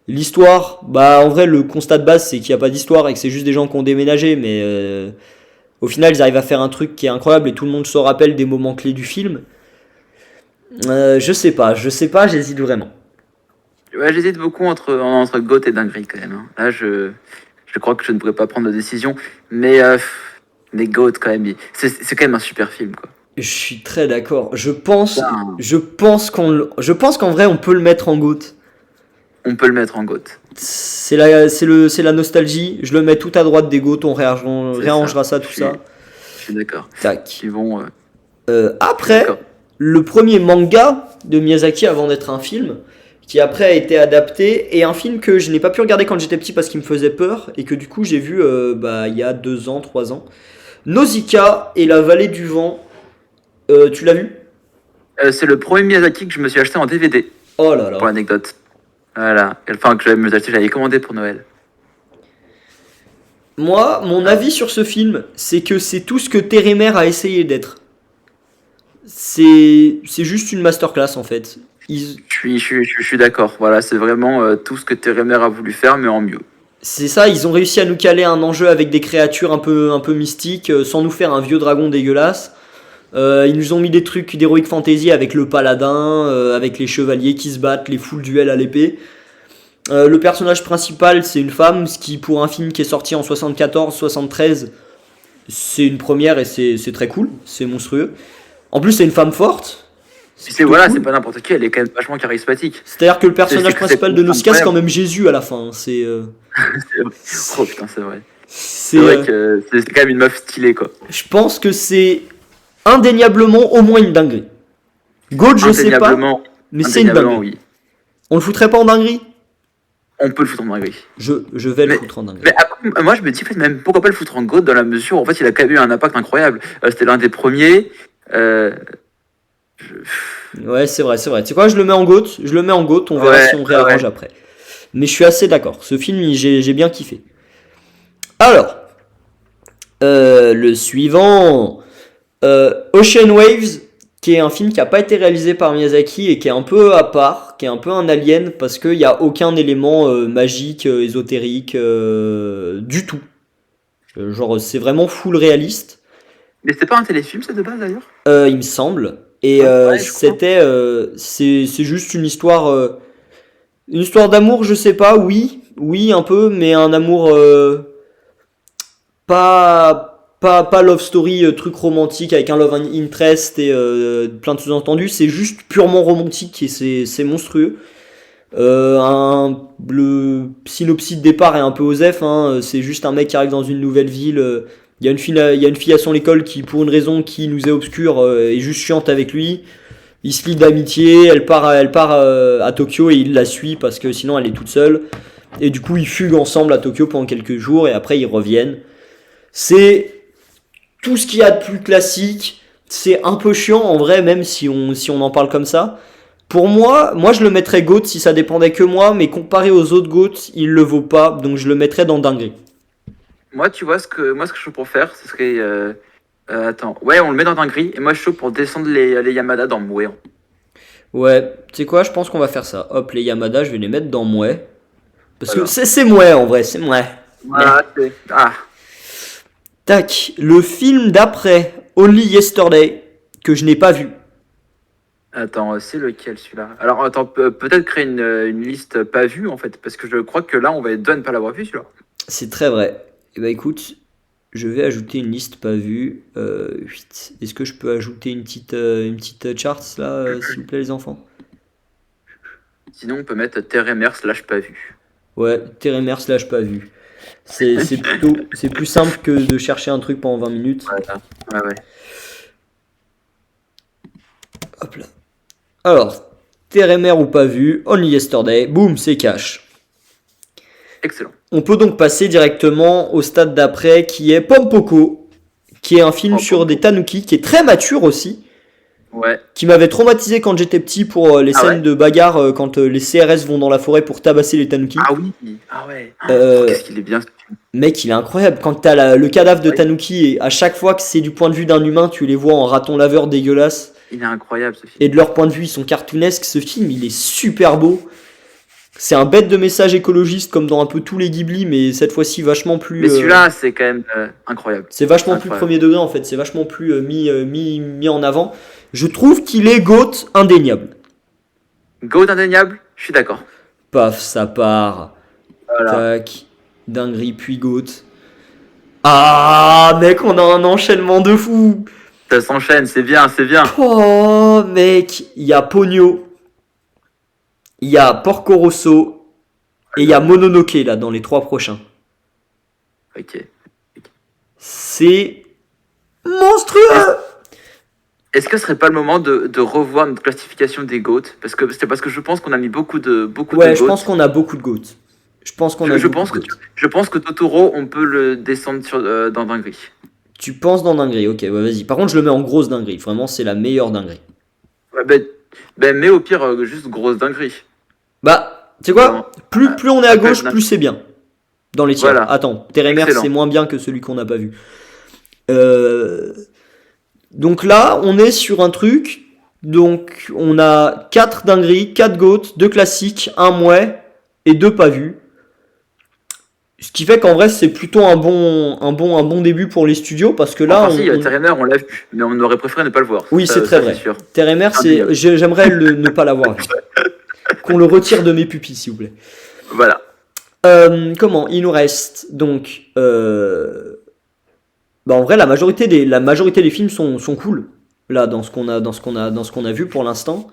L'histoire, bah en vrai, le constat de base, c'est qu'il n'y a pas d'histoire et que c'est juste des gens qui ont déménagé. Mais au final, ils arrivent à faire un truc qui est incroyable et tout le monde se rappelle des moments clés du film. Je sais pas, j'hésite vraiment. Ouais, j'hésite beaucoup entre GOAT et dinguerie quand même, hein. Là, je crois que je ne pourrais pas prendre de décision. Mais GOAT quand même, c'est quand même un super film, quoi. Je suis très d'accord. Putain, Je pense qu'en vrai, on peut le mettre en goutte. on peut le mettre en GOAT. C'est la nostalgie. Je le mets tout à droite des gouttes. C'est ça. Réarrangera ça, Je tout suis, ça. je suis d'accord. Tac. Ils vont. Je suis Après, d'accord. le premier manga de Miyazaki avant d'être un film, qui après a été adapté, et un film que je n'ai pas pu regarder quand j'étais petit parce qu'il me faisait peur, et que du coup j'ai vu il y a 2 ans, 3 ans. Nausicaa et la vallée du vent. Tu l'as vu? C'est le premier Miyazaki que je me suis acheté en DVD, Oh là pour là. l'anecdote. Voilà. Enfin, que j'avais me acheté, j'avais commandé pour Noël. Moi, mon Ah, avis sur ce film, c'est que c'est tout ce que Teremer a essayé d'être. C'est juste une masterclass en fait. je suis d'accord. Voilà, c'est vraiment tout ce que Teremer a voulu faire, mais en mieux. C'est ça, ils ont réussi à nous caler un enjeu avec des créatures un peu mystiques, sans nous faire un vieux dragon dégueulasse. Ils nous ont mis des trucs d'heroic fantasy avec le paladin, avec les chevaliers qui se battent, les full duels à l'épée. Le personnage principal, c'est une femme, ce qui pour un film qui est sorti en 74-73, c'est une première et c'est très cool, c'est monstrueux. En plus, c'est une femme forte, Puis c'est plutôt voilà, c'est cool. pas n'importe qui, elle est quand même vachement charismatique. C'est-à-dire que le C'est personnage que c'est principal de Nausicaa, c'est quand incroyable. même Jésus à la fin. C'est vrai. Oh putain, c'est vrai. C'est, C'est vrai euh, que c'est quand même une meuf stylée, quoi. je pense que c'est indéniablement au moins une dinguerie. Goat, je sais pas, Indéniablement, mais c'est une indéniablement, dinguerie. oui. On le foutrait pas en dinguerie? On peut le foutre en dinguerie. Je vais le Mais, foutre en dinguerie. mais après, moi, je me dis, en fait, même pourquoi pas le foutre en GOAT dans la mesure où, en fait, il a quand même eu un impact incroyable. C'était l'un des premiers. Euh, Ouais, c'est vrai, c'est vrai. Tu sais quoi, je le mets en GOAT, on verra Ouais, si on ouais, réarrange ouais. après. Mais je suis assez d'accord, ce film, j'ai bien kiffé. Alors, le suivant, Ocean Waves, qui est un film qui n'a pas été réalisé par Miyazaki et qui est un peu à part, qui est un peu un alien, parce qu'il n'y a aucun élément magique, ésotérique, du tout. Genre, c'est vraiment full réaliste. Mais c'était pas un téléfilm, ça, de base, d'ailleurs? Il me semble. Et Ouais, ouais, je crois. c'est juste une histoire d'amour, je sais pas, oui, oui un peu, mais un amour pas love story, truc romantique avec un love interest et plein de sous-entendus. C'est juste purement romantique et c'est monstrueux. Le synopsis de départ est un peu osef, hein. C'est juste un mec qui arrive dans une nouvelle ville. Il y a une fille à son école qui, pour une raison qui nous est obscure, est juste chiante avec lui. Il se lie d'amitié, elle part à Tokyo et il la suit parce que sinon elle est toute seule. Et du coup, ils fuguent ensemble à Tokyo pendant quelques jours et après ils reviennent. C'est tout ce qu'il y a de plus classique. c'est un peu chiant en vrai, même si on en parle comme ça. Pour moi je le mettrais GOAT si ça dépendait que moi, mais comparé aux autres GOAT, il le vaut pas, donc je le mettrais dans dinguerie. Moi, tu vois, ce que je suis pour faire, ce serait. Attends, ouais, on le met dans un gris, et moi je suis chaud pour descendre les Yamada dans Mouais. Ouais, tu sais quoi, je pense qu'on va faire ça. Hop, les Yamada, je vais les mettre dans Mouais. Parce que Voilà. c'est Mouais en vrai, c'est Mouais. Voilà, Ah, Tac, le film d'après, Only Yesterday, que je n'ai pas vu. attends, c'est lequel celui-là? Alors, attends, peut-être créer une liste pas vue en fait, parce que je crois que là, on va être deux à ne pas l'avoir vu celui-là. C'est très vrai. Et bah écoute, je vais ajouter une liste pas vue. 8. Est-ce que je peux ajouter une petite charts là, s'il vous plaît, les enfants? Sinon, on peut mettre Terre Mers slash pas vu. Ouais, Térémer slash pas vu. C'est plus simple que de chercher un truc pendant 20 minutes. Voilà. Ouais, ouais. Hop là. Alors, Térémer ou pas vu, Only Yesterday, boum, c'est cash. Excellent. On peut donc passer directement au stade d'après qui est Pompoko, qui est un film sur des tanuki, qui est très mature aussi, Ouais. qui m'avait traumatisé quand j'étais petit pour les Ah scènes ouais de bagarre quand les CRS vont dans la forêt pour tabasser les tanuki. Ah oui. Ah ouais. Qu'est-ce qu'il est bien. Mec, il est incroyable. Quand t'as le cadavre de Ouais. tanuki et à chaque fois que c'est du point de vue d'un humain, tu les vois en raton laveur dégueulasse. Il est incroyable ce film. Et de leur point de vue, ils sont cartoonesques. Ce film, il est super beau. C'est un bête de message écologiste comme dans un peu tous les Ghibli, mais cette fois-ci vachement plus. Mais celui-là, c'est quand même incroyable. C'est vachement plus Incroyable. premier degré en fait. C'est vachement plus mis en avant. Je trouve qu'il est GOAT indéniable. Goat indéniable, je suis d'accord. Paf, ça part. Voilà. Tac. Dinguerie, puis GOAT. Ah, mec, on a un enchaînement de fou. Ça s'enchaîne, c'est bien, c'est bien. Oh, mec, il y a Pogno, il y a Porco Rosso et il y a Mononoke là dans les 3 prochains. Ok. C'est monstrueux. Est-ce que ce serait pas le moment de revoir notre classification des GOAT? Parce que je pense qu'on a mis beaucoup de Ouais, GOAT. je pense qu'on a beaucoup de GOAT. Je pense qu'on a Je beaucoup pense de que GOAT. je pense que Totoro, on peut le descendre dans Dinguerie. Tu penses dans dinguerie, ok, ouais, vas-y. Par contre, je le mets en grosse dinguerie. Vraiment, c'est la meilleure dinguerie. Ouais, mais au pire, juste grosse dinguerie. Bah, tu sais Non. quoi? Plus on est à Après, gauche, plus c'est bien. Dans les tiers. Voilà. Attends, Térémer, Excellent. c'est moins bien que celui qu'on n'a pas vu. Donc là, on est sur un truc. Donc, on a 4 dingueries, 4 GOAT, 2 classiques, 1 mouais et 2 pas vus. Ce qui fait qu'en vrai, c'est plutôt un bon début pour les studios parce que là, Enfin, si, Terre Mers, on l'a vu, mais on aurait préféré ne pas le voir. Oui, Ça- c'est très ça, vrai. sûr. Térémer, Indéniable. j'aimerais ne pas l'avoir vu. Qu'on le retire de mes pupilles, s'il vous plaît. Voilà. Comment? Il nous reste donc. Bah en vrai, la majorité des films sont cool. Là, dans ce qu'on a vu pour l'instant.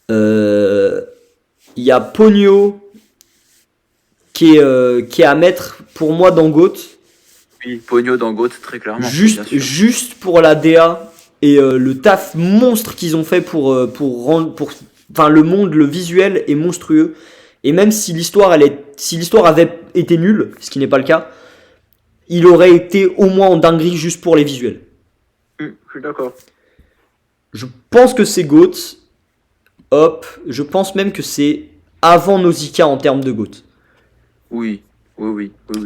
Il y a Pogno qui est à mettre pour moi dans GOAT. Oui, Pogno dans GOAT, très clairement. bien sûr. Juste pour la DA et le taf monstre qu'ils ont fait pour enfin le monde, le visuel est monstrueux. Et même si l'histoire avait été nulle, ce qui n'est pas le cas, il aurait été au moins en dinguerie juste pour les visuels. Je suis d'accord. Je pense que c'est GOAT. Hop, je pense même que c'est avant Nausicaa en termes de GOAT. Oui.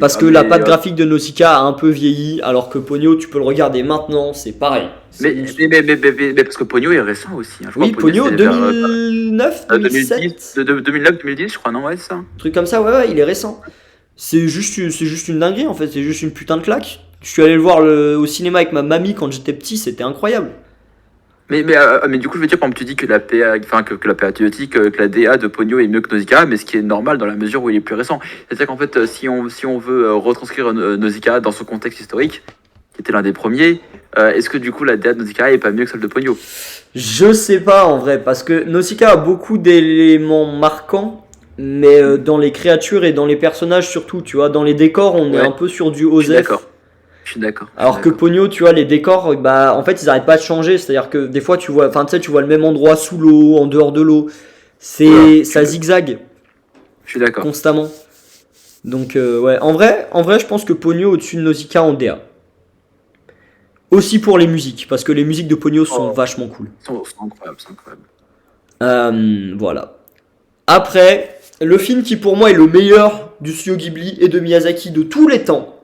Parce Ah, que la mais, patte graphique de Nausicaa a un peu vieilli, alors que Pogno, tu peux le regarder maintenant, c'est pareil. C'est Mais, monstrueux. mais parce que Pogno est récent aussi. Hein. Je crois Oui, que Pogno, c'est vers, 2009, 2007, 2009-2010, je crois, non, ouais, c'est ça. un truc comme ça, ouais, il est récent. C'est juste une dinguerie en fait, c'est juste une putain de claque. Je suis allé le voir au cinéma avec ma mamie quand j'étais petit, c'était incroyable. Mais du coup, je veux dire, par exemple, tu dis que la PA, enfin, que la PA, tu dis que la DA de Pogno est mieux que Nausicaa, mais ce qui est normal dans la mesure où il est plus récent. C'est-à-dire qu'en fait, si on veut retranscrire Nausicaa dans son contexte historique, qui était l'un des premiers, est-ce que du coup la DA de Nausicaa est pas mieux que celle de Pogno? Je sais pas en vrai, parce que Nausicaa a beaucoup d'éléments marquants, mais dans les créatures et dans les personnages surtout, tu vois, dans les décors, on est Ouais. un peu sur du Je suis OSEF. d'accord. Je suis d'accord. Alors que Pogno, tu vois, les décors, bah, en fait, ils arrêtent pas de changer. C'est-à-dire que des fois, tu vois le même endroit sous l'eau, en dehors de l'eau. Ça zigzague Je suis d'accord. constamment. Donc, ouais, en vrai, je pense que Pogno au-dessus de Nausicaa en DA. Aussi pour les musiques, parce que les musiques de Ponyo sont Oh, vachement cool. c'est incroyable, c'est incroyable. Voilà. Après, le film qui pour moi est le meilleur du studio Ghibli et de Miyazaki de tous les temps,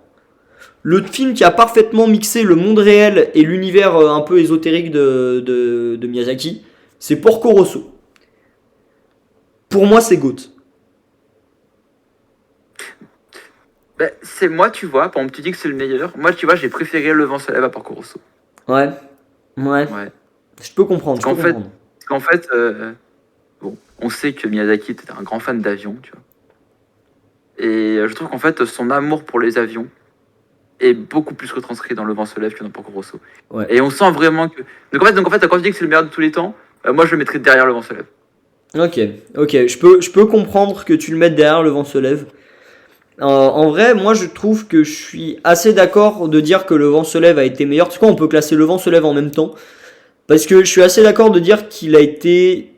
le film qui a parfaitement mixé le monde réel et l'univers un peu ésotérique de Miyazaki, c'est Porco Rosso. Pour moi, c'est GOAT. Ben, c'est moi, tu vois, par exemple, tu dis que c'est le meilleur. Moi, tu vois, j'ai préféré Le vent se lève à Porco Rosso. Ouais, ouais, Ouais. je peux comprendre, Parce je peux qu'en fait, comprendre. bon, on sait que Miyazaki était un grand fan d'avions, tu vois. Et je trouve qu'en fait, son amour pour les avions est beaucoup plus retranscrit dans Le vent se lève que dans Porco Rosso. Ouais. Et on sent vraiment que. Donc en fait, quand je dis que c'est le meilleur de tous les temps, moi, je le mettrais derrière Le vent se lève. Ok, ok, je peux comprendre que tu le mettes derrière Le vent se lève. En vrai, moi je trouve que je suis assez d'accord de dire que Le vent se lève a été meilleur. C'est quoi, on peut classer Le vent se lève en même temps. Parce que je suis assez d'accord de dire qu'il a été.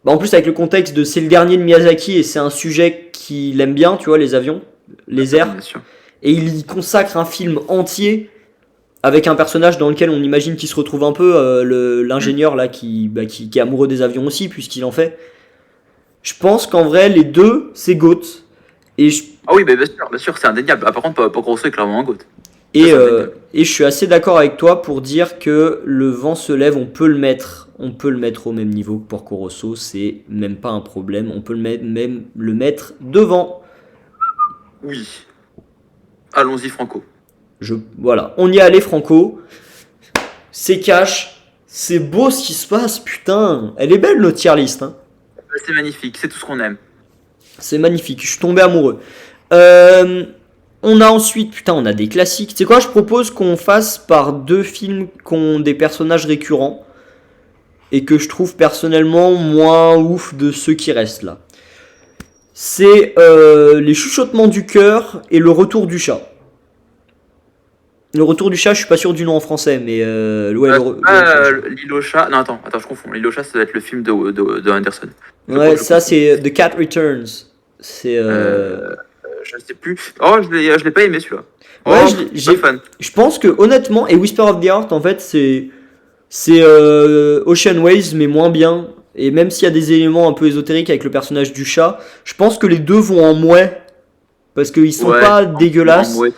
Bah, en plus, avec le contexte de c'est le dernier de Miyazaki et c'est un sujet qu'il aime bien, tu vois, les avions, les airs. Bien sûr. Et il y consacre un film entier avec un personnage dans lequel on imagine qu'il se retrouve un peu, l'ingénieur là qui est amoureux des avions aussi, puisqu'il en fait. Je pense qu'en vrai, les deux, c'est GOAT. Et je, Ah oui, mais bien sûr, c'est indéniable. Ah, par contre, Porco Rosso est clairement un GOAT. Ça, et, c'est euh, indéniable. et je suis assez d'accord avec toi pour dire que le vent se lève, on peut le mettre. On peut le mettre au même niveau que Porco Rosso, c'est même pas un problème. On peut même le mettre devant. Oui. Allons-y, Franco. Voilà, on y est allé, Franco. C'est cash. C'est beau ce qui se passe, putain. Elle est belle notre tier list, hein. C'est magnifique, c'est tout ce qu'on aime. C'est magnifique, je suis tombé amoureux. Euh, on a ensuite, putain, on a des classiques. Tu sais quoi, je propose qu'on fasse par deux films qui ont des personnages récurrents et que je trouve personnellement moins ouf de ceux qui restent là. C'est Les chuchotements du cœur et le retour du chat. Le retour du chat, je suis pas sûr du nom en français, mais ouais, C'est le retour pas du chat. L'île au chat. Non, attends, je confonds. L'île au chat, ça doit être le film de Anderson. Ouais, Je ça confonds. c'est The Cat Returns. C'est Euh, je sais plus. Oh, je l'ai pas aimé celui-là. ouais, Oh, je suis pas fan. je pense que honnêtement, et Whisper of the Heart, en fait, c'est Ocean Waves, mais moins bien. Et même s'il y a des éléments un peu ésotériques avec le personnage du chat, je pense que les deux vont en mouais. Parce qu'ils sont Ouais, pas non, dégueulasses, ouais,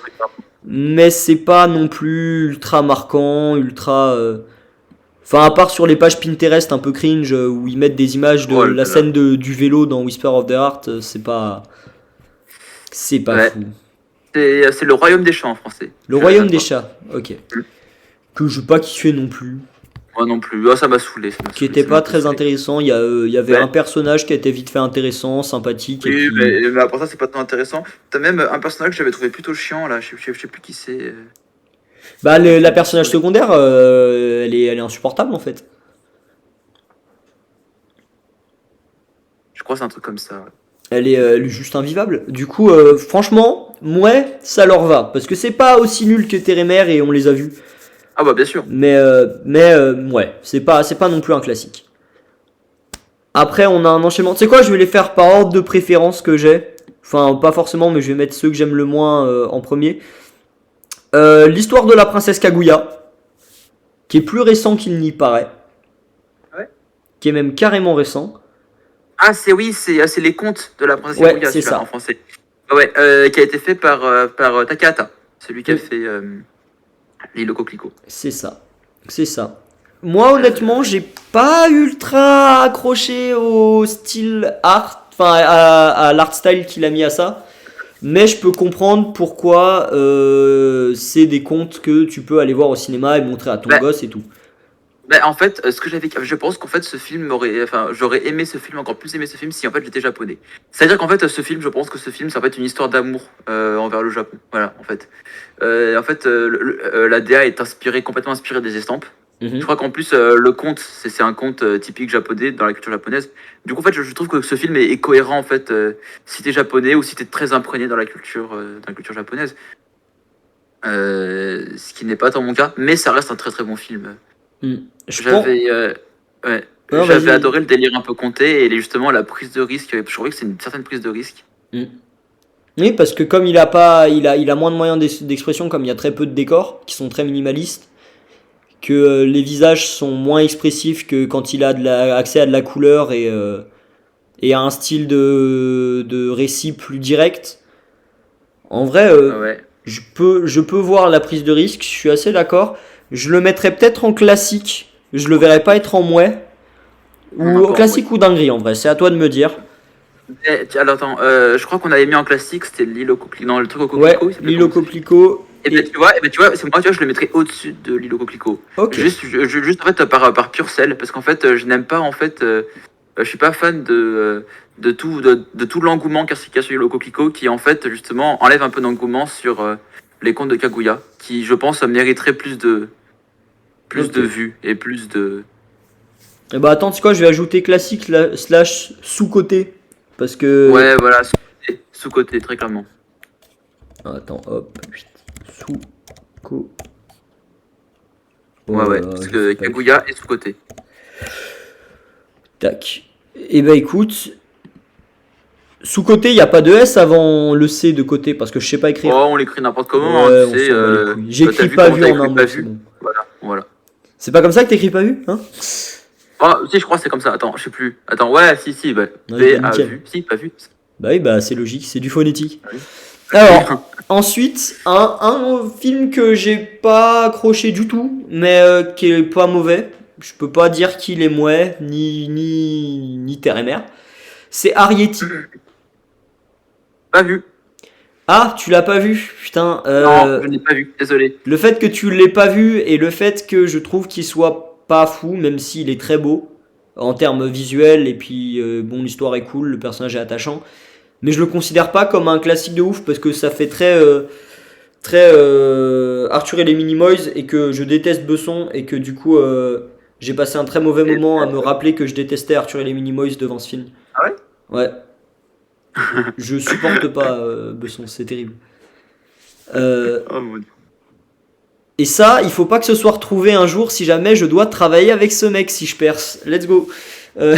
mais c'est pas non plus ultra marquant, ultra. Enfin, à part sur les pages Pinterest un peu cringe où ils mettent des images de oh là la là. scène du vélo dans Whisper of the Heart, c'est pas. C'est pas Ouais, fou. c'est le royaume des chats en français. Le Je royaume note des pas. chats, ok. Mm. Que je pas kiffé non plus. Moi non plus. Oh, ça m'a saoulé, Qui était ça m'a pas un peu très saoulé. intéressant. Il y avait un Ouais. personnage qui était vite fait intéressant, sympathique, et Oui, puis. mais après ça, c'est pas tant intéressant. T'as même un personnage que j'avais trouvé plutôt chiant là. Je sais plus qui c'est. Bah, Ça la m'a personnage saoulé. secondaire, elle est insupportable en fait. Je crois que c'est un truc comme ça. Ouais. Elle est juste invivable. Du coup, franchement, ouais, ça leur va. Parce que c'est pas aussi nul que Térémer et on les a vus. Ah bah bien sûr. Mais ouais, c'est pas non plus un classique. Après, on a un enchaînement. Tu sais quoi, je vais les faire par ordre de préférence que j'ai. Enfin, pas forcément, mais je vais mettre ceux que j'aime le moins en premier. L'histoire de la princesse Kaguya, qui est plus récent qu'il n'y paraît. Ouais. Qui est même carrément récent. Ah c'est les contes de la princesse Ouais, Kaguya c'est celui-là en ça. français. Ah ouais, qui a été fait par Takahata, celui qui a Mm, fait l'île au coquelicot. c'est ça. C'est ça. Moi, Euh, honnêtement, j'ai pas ultra accroché au style art, enfin à l'art style qu'il a mis à ça. Mais je peux comprendre pourquoi c'est des contes que tu peux aller voir au cinéma et montrer à ton bah, gosse et tout. En fait, je pense qu'en fait ce film j'aurais aimé ce film, encore plus aimé ce film si en fait j'étais japonais. C'est-à-dire qu'en fait ce film, je pense que ce film c'est en fait une histoire d'amour envers le Japon. Voilà, en fait. La DA est complètement inspirée des estampes. Je Mhm. crois qu'en plus le conte, c'est un conte typique japonais dans la culture japonaise. Du coup en fait je trouve que ce film est cohérent en fait si t'es japonais ou si t'es très imprégné dans la culture japonaise. Ce qui n'est pas tant mon cas, mais ça reste un très très bon film. Mhm. Je pense. J'avais ouais, Non, j'avais vas-y. adoré le délire un peu compté et justement la prise de risque. Je trouvais que c'est une certaine prise de risque. Mhm. Oui, parce que comme il a pas, il a moins de moyens d'expression, comme il y a très peu de décors qui sont très minimalistes. que les visages sont moins expressifs que quand il a accès à de la couleur et à un style de récit plus direct. En vrai, Ouais. je peux voir la prise de risque, je suis assez d'accord. Je le mettrais peut-être en classique, je le verrais pas être en mouais. Ou Encore, classique ou dinguerie en vrai, c'est à toi de me dire. Alors attends, je crois qu'on avait mis en classique, c'était l'île au coquelicot. Non, le truc au Ouais, coquelicot, il s'appelait l'île au comment ça? coquelicot. Et ben tu vois, c'est moi, tu vois, je le mettrais au-dessus de l'île au coquelicot. Ok. Juste en fait par pur sel, parce qu'en fait, je n'aime pas en fait, je suis pas fan de tout l'engouement qu'il y a sur l'île au coquelicot, qui en fait justement enlève un peu d'engouement sur les contes de Kaguya, qui je pense mériterait plus Ok. de vues et plus de. Et bah attends, tu sais quoi, je vais ajouter classique slash sous-côté. Parce que. Ouais, voilà, sous-côté, très clairement. Attends, hop. Sous-côté. Ouais, parce Je sais que pas écrire. Kaguya est sous-côté. Tac. Et bah écoute, sous-côté, il n'y a pas de S avant le C de côté parce que je sais pas écrire. Oh, on l'écrit n'importe comment, hein, Ouais, tu on sais. s'en bat les couilles. T'as J'écris vu pas comment vu t'as en un écrit pas mot, c'est vu? bon. Voilà. C'est pas comme ça que t'écris pas vu, hein? Ah, si, je crois que c'est comme ça. Attends, je sais plus. Attends, ouais, si, bah, Ouais, bah B a nickel. vu. Si, pas vu. Bah oui, bah c'est logique, c'est du phonétique. Oui. Alors, ensuite, un film que j'ai pas accroché du tout, mais qui est pas mauvais. Je peux pas dire qu'il est mouais, ni terre et mer. C'est Arrietty. Pas vu. Ah, tu l'as pas vu? Putain, Non, je n'ai pas vu. Désolé. le fait que tu l'aies pas vu et le fait que je trouve qu'il soit pas fou, même s'il est très beau en termes visuels et puis bon, l'histoire est cool, le personnage est attachant, mais je le considère pas comme un classique de ouf parce que ça fait très Arthur et les Minimoys et que je déteste Besson et que du coup j'ai passé un très mauvais Et- moment à me rappeler que je détestais Arthur et les Minimoys devant ce film. Ah ouais? Ouais, je supporte pas Besson, c'est terrible. Euh, Oh mon dieu. Et ça, il faut pas que ce soit retrouvé un jour si jamais je dois travailler avec ce mec si je perce. Let's go. Euh...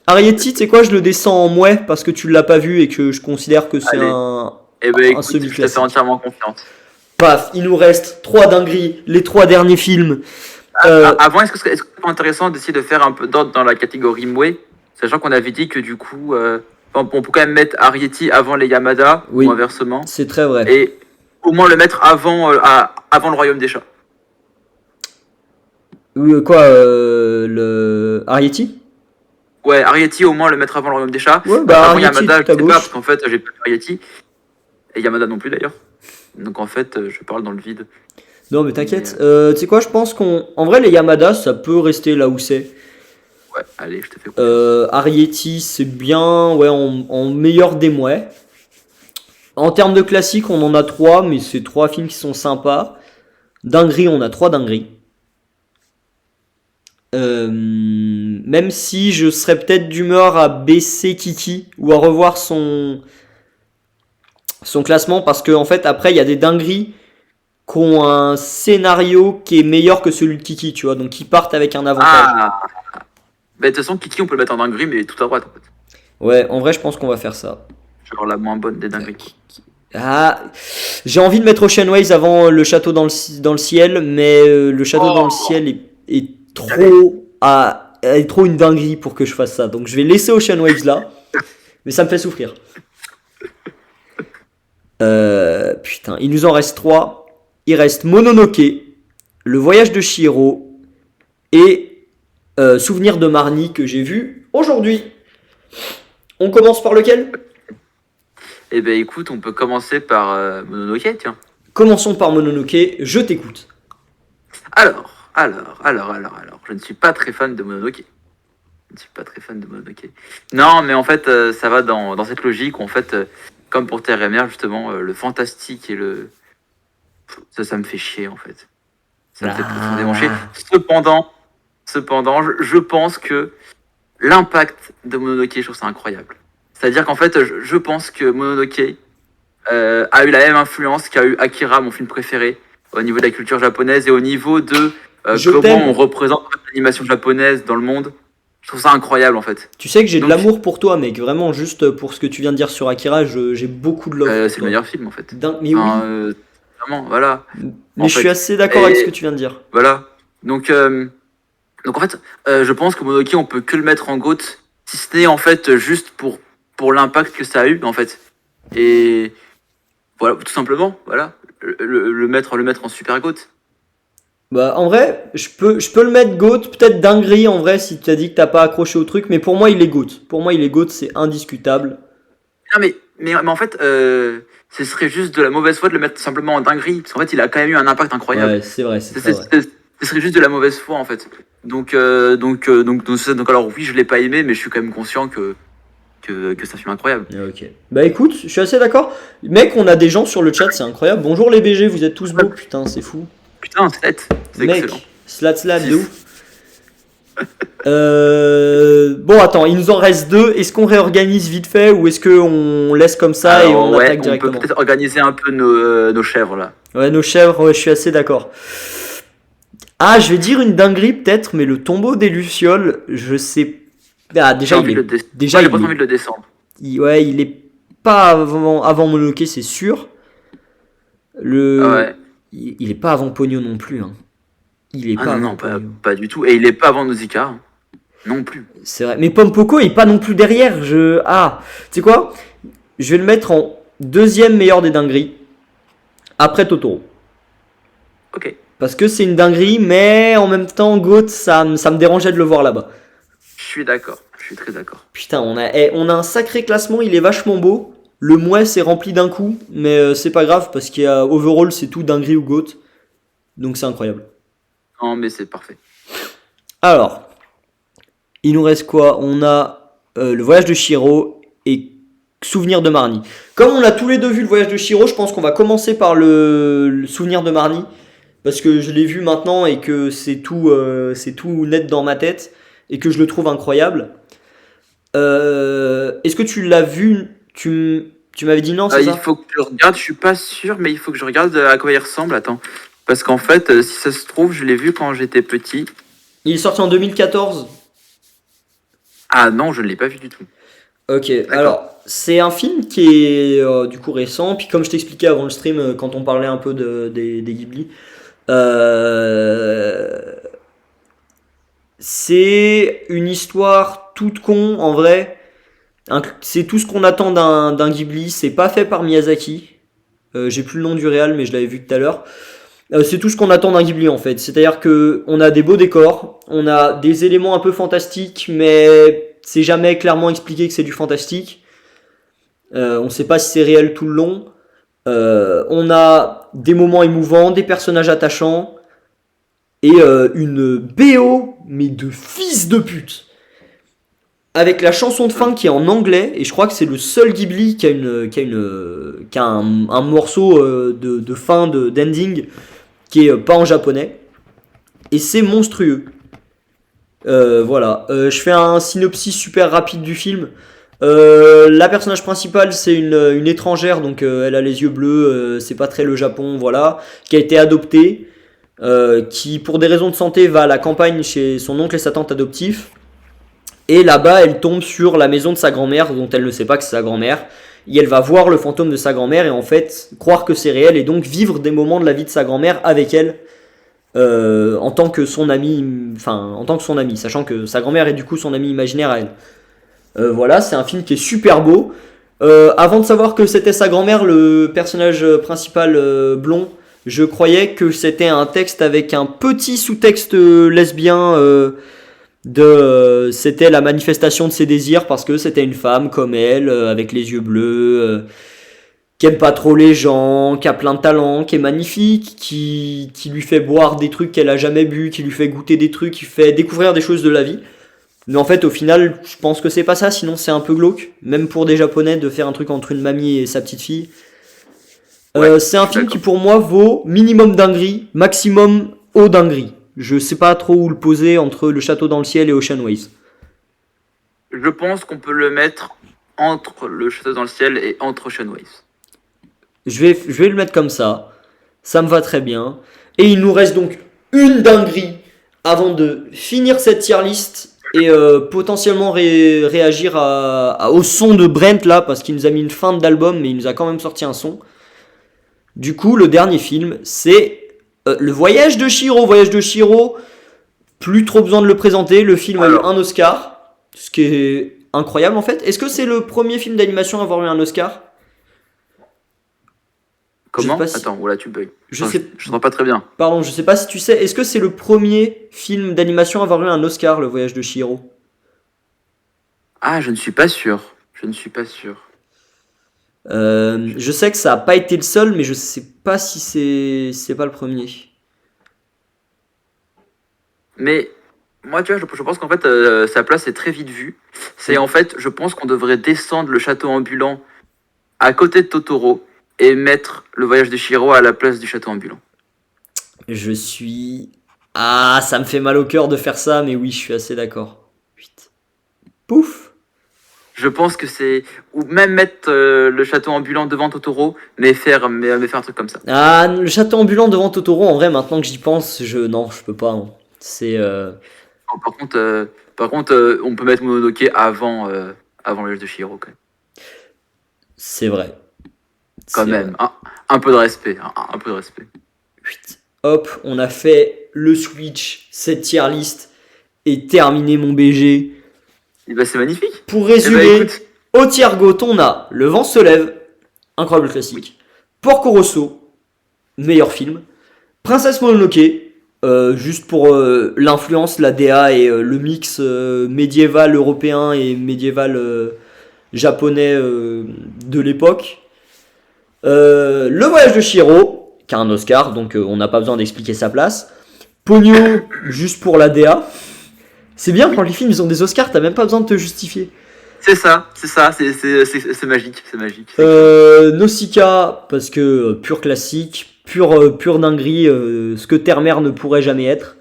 Arrietty, tu sais quoi, je le descends en mouais parce que tu l'as pas vu et que je considère que c'est Allez. un Eh ben, écoute, je te fais semi-classique. entièrement confiance. Paf, il nous reste 3 dingueries, les 3 derniers films. Avant, est-ce que ce serait pas intéressant d'essayer de faire un peu d'ordre dans la catégorie Mouais, sachant qu'on avait dit que du coup, on peut quand même mettre Arrietty avant les Yamada, Oui. ou inversement, C'est très vrai. et au moins le mettre avant le Royaume des Chats. Quoi, le Arrietty? Ouais, Arrietty, au moins le mettre avant le Royaume des Chats. Ouais, bah Avant Arrietty Yamada, tout à je sais pas, gauche. parce qu'en fait, j'ai pas vu Arrietty, et Yamada non plus d'ailleurs. Donc en fait, je parle dans le vide. Non mais t'inquiète. Tu sais quoi, je pense qu'on... En vrai, les Yamada, ça peut rester là où c'est. Ouais, allez, je te fais confiance. Arrietty, c'est bien, ouais, en meilleur des mouais. En termes de classiques, on en a 3, mais c'est 3 films qui sont sympas. Dinguerie, on a 3 dingueries. Même si je serais peut-être d'humeur à baisser Kiki ou à revoir son classement parce qu'en en fait après il y a des dingueries qui ont un scénario qui est meilleur que celui de Kiki, tu vois, donc qui partent avec un avantage. Ah, bah, de toute façon, Kiki, on peut le mettre en dinguerie, mais tout à droite en fait. Ouais, en vrai je pense qu'on va faire ça. Genre la moins bonne des dingueries. Ah, j'ai envie de mettre Ocean Waves avant le château dans le ciel, mais le château dans le ciel est trop une dinguerie pour que je fasse ça. Donc je vais laisser Ocean Waves là, mais ça me fait souffrir. Putain, il nous en reste 3. Il reste Mononoke, Le Voyage de Chihiro et Souvenir de Marnie que j'ai vu aujourd'hui. On commence par lequel ? Eh ben écoute, on peut commencer par Mononoke, tiens. Commençons par Mononoke, je t'écoute. Alors, je ne suis pas très fan de Mononoke. Non, mais en fait, ça va dans cette logique où, en fait, comme pour Terre et Mer, justement, le fantastique et le... Ça me fait chier, en fait. Ça me fait profondément chier. Cependant, je pense que l'impact de Mononoke, je trouve ça incroyable. C'est-à-dire qu'en fait, je pense que Mononoke a eu la même influence qu'a eu Akira, mon film préféré, au niveau de la culture japonaise et au niveau de comment on représente l'animation japonaise dans le monde. Je trouve ça incroyable en fait. Tu sais que j'ai de Donc, l'amour pour toi, mec. Vraiment, juste pour ce que tu viens de dire sur Akira, j'ai beaucoup de love. c'est pour le toi. meilleur film en fait. Mais oui. Enfin, vraiment, voilà, Mais en je suis fait. assez d'accord avec ce que Et tu viens de dire. voilà. Donc, en fait, je pense que Mononoke, on peut que le mettre en GOAT, si ce n'est en fait juste pour l'impact que ça a eu, en fait. Et voilà, tout simplement, voilà. Le mettre en super GOAT. Bah, en vrai, je peux le mettre GOAT, peut-être dinguerie en vrai si tu as dit que t'as pas accroché au truc, mais pour moi il est GOAT. Pour moi il est GOAT, c'est indiscutable. Non, mais en fait, ce serait juste de la mauvaise foi de le mettre simplement en dinguerie, parce qu'en fait, il a quand même eu un impact incroyable. Ouais, c'est vrai, c'est Ce très ce- vrai. ce- ce serait juste de la mauvaise foi, en fait. Donc, alors oui, je l'ai pas aimé, mais je suis quand même conscient que c'est un film incroyable. Ok. Bah écoute, je suis assez d'accord. Mec, on a des gens sur le chat, c'est incroyable. Bonjour les BG, vous êtes tous beaux, putain, c'est fou. Putain, c'est excellent. Mec, slat de 6. ouf. Bon, attends, il nous en reste deux. Est-ce qu'on réorganise vite fait ou est-ce qu'on laisse comme ça et Alors, on ouais, attaque on peut directement? peut-être organiser un peu nos chèvres, là. Ouais, nos chèvres, ouais, je suis assez d'accord. Ah, je vais dire une dinguerie peut-être, mais le tombeau des Lucioles, je sais. Ah, J'ai déjà, il envie de est. le descendre. Déjà, Moi, j'ai il pas est. envie de le descendre. Ouais, il est pas avant Mononoke, c'est sûr. Ah Le. ouais. Il est pas avant Pogno non plus, hein. Il est Ah pas non, avant non, Pogno. pas du tout. Et il est pas avant Nausicaa, hein. Non plus. C'est vrai. Mais Pompoko est pas non plus derrière. Ah, tu sais quoi? Je vais le mettre en deuxième meilleur des dingueries, après Totoro. Ok. Parce que c'est une dinguerie, mais en même temps, Goat, ça me dérangeait de le voir là-bas. Je suis d'accord. Je suis très d'accord. Putain, on a un sacré classement, il est vachement beau. Le mouet c'est rempli d'un coup, mais c'est pas grave parce qu'il y a overall, c'est tout dinguerie ou Goat. Donc c'est incroyable. Non, mais c'est parfait. Alors, il nous reste quoi? On a le voyage de Shiro et souvenir de Marnie. Comme on a tous les deux vu le voyage de Shiro, je pense qu'on va commencer par le souvenir de Marnie. Parce que je l'ai vu maintenant et que c'est tout net dans ma tête et que je le trouve incroyable. Est-ce que tu l'as vu? Tu m'avais dit non, c'est Il ça? faut que je regarde, je suis pas sûr, mais il faut que je regarde à quoi il ressemble. Attends. Parce qu'en fait, si ça se trouve, je l'ai vu quand j'étais petit. Il est sorti en 2014. Ah non, je ne l'ai pas vu du tout. Ok, D'accord. alors c'est un film qui est du coup récent. Puis comme je t'expliquais avant le stream, quand on parlait un peu des Ghibli, euh, c'est une histoire toute con en vrai. C'est tout ce qu'on attend d'un Ghibli. C'est pas fait par Miyazaki. J'ai plus le nom du réal, mais je l'avais vu tout à l'heure. C'est tout ce qu'on attend d'un Ghibli en fait. C'est-à-dire que on a des beaux décors, on a des éléments un peu fantastiques, mais c'est jamais clairement expliqué que c'est du fantastique. On sait pas si c'est réel tout le long. On a des moments émouvants, des personnages attachants et une BO mais de fils de pute. Avec la chanson de fin qui est en anglais, et je crois que c'est le seul Ghibli qui a un morceau de fin, d'ending, qui est pas en japonais. Et c'est monstrueux. Voilà. Je fais un synopsis super rapide du film. La personnage principale, c'est une étrangère, donc elle a les yeux bleus, c'est pas très le Japon, voilà, qui a été adoptée, qui pour des raisons de santé va à la campagne chez son oncle et sa tante adoptifs. Et là-bas, elle tombe sur la maison de sa grand-mère, dont elle ne sait pas que c'est sa grand-mère. Et elle va voir le fantôme de sa grand-mère et en fait croire que c'est réel et donc vivre des moments de la vie de sa grand-mère avec elle en tant que son ami, sachant que sa grand-mère est du coup son amie imaginaire à elle. Voilà, c'est un film qui est super beau. Avant de savoir que c'était sa grand-mère, le personnage principal blond, je croyais que c'était un texte avec un petit sous-texte lesbien. C'était la manifestation de ses désirs parce que c'était une femme comme elle, avec les yeux bleus, qui aime pas trop les gens, qui a plein de talent, qui est magnifique, qui lui fait boire des trucs qu'elle a jamais bu, qui lui fait goûter des trucs, qui fait découvrir des choses de la vie. Mais en fait, au final, je pense que c'est pas ça, sinon c'est un peu glauque, même pour des Japonais, de faire un truc entre une mamie et sa petite fille. Ouais, C'est un je suis film qui d'accord. pour moi vaut minimum dinguerie, maximum haut dinguerie. Je sais pas trop où le poser entre Le Château dans le ciel et Ocean Waves. Je pense qu'on peut le mettre entre Le Château dans le ciel et entre Ocean Waves. Je vais le mettre comme ça. Ça me va très bien. Et il nous reste donc une dinguerie avant de finir cette tier list et potentiellement réagir au son de Brent là, parce qu'il nous a mis une fin d'album, mais il nous a quand même sorti un son. Du coup, le dernier film, c'est Le Voyage de Chihiro. Voyage de Chihiro, plus trop besoin de le présenter. Le film a eu Alors, un Oscar, ce qui est incroyable en fait. Est-ce que c'est le premier film d'animation à avoir eu un Oscar? Je sais comment? pas si. Attends, voilà, tu bugs. Je Attends, sais. je t'entends pas très bien. Pardon, je sais pas si tu sais. Est-ce que c'est le premier film d'animation à avoir eu un Oscar, Le Voyage de Chihiro? Ah, je ne suis pas sûr. Je ne suis pas sûr. Je sais que ça a pas été le seul, mais je sais pas si c'est pas le premier. Mais moi, tu vois, je pense qu'en fait, sa place est très vite vue. C'est en fait, je pense qu'on devrait descendre le château ambulant à côté de Totoro et mettre le voyage de Chihiro à la place du château ambulant. Je suis. Ah, ça me fait mal au cœur de faire ça, mais oui, je suis assez d'accord. Putain. Pouf! Je pense que c'est. Ou même mettre le château ambulant devant Totoro, mais faire un truc comme ça. Ah, le château ambulant devant Totoro, en vrai, maintenant que j'y pense, non, je peux pas. Hein. C'est. Non, par contre on peut mettre Mononoke avant le voyage de Chihiro, quand même. C'est vrai. Quand C'est vrai. même. Un peu de respect. Un peu de respect. Putain. Hop, on a fait le switch, cette tier list est terminé, mon BG. Et bah, c'est magnifique. Pour Eh ben, résumer, écoute. au tier GOAT, on a Le Vent se lève, incroyable classique. Porco Rosso, meilleur film. Princesse Mononoke, juste pour l'influence, la DA et le mix médiéval européen et médiéval japonais de l'époque. Le Voyage de Chihiro, qui a un Oscar, donc on n'a pas besoin d'expliquer sa place. Pogno, juste pour la DA. C'est bien quand les films ils ont des Oscars, t'as même pas besoin de te justifier. C'est c'est magique, c'est magique. Nausicaa, parce que pur classique, pur dinguerie, ce que Terre-Mère ne pourrait jamais être.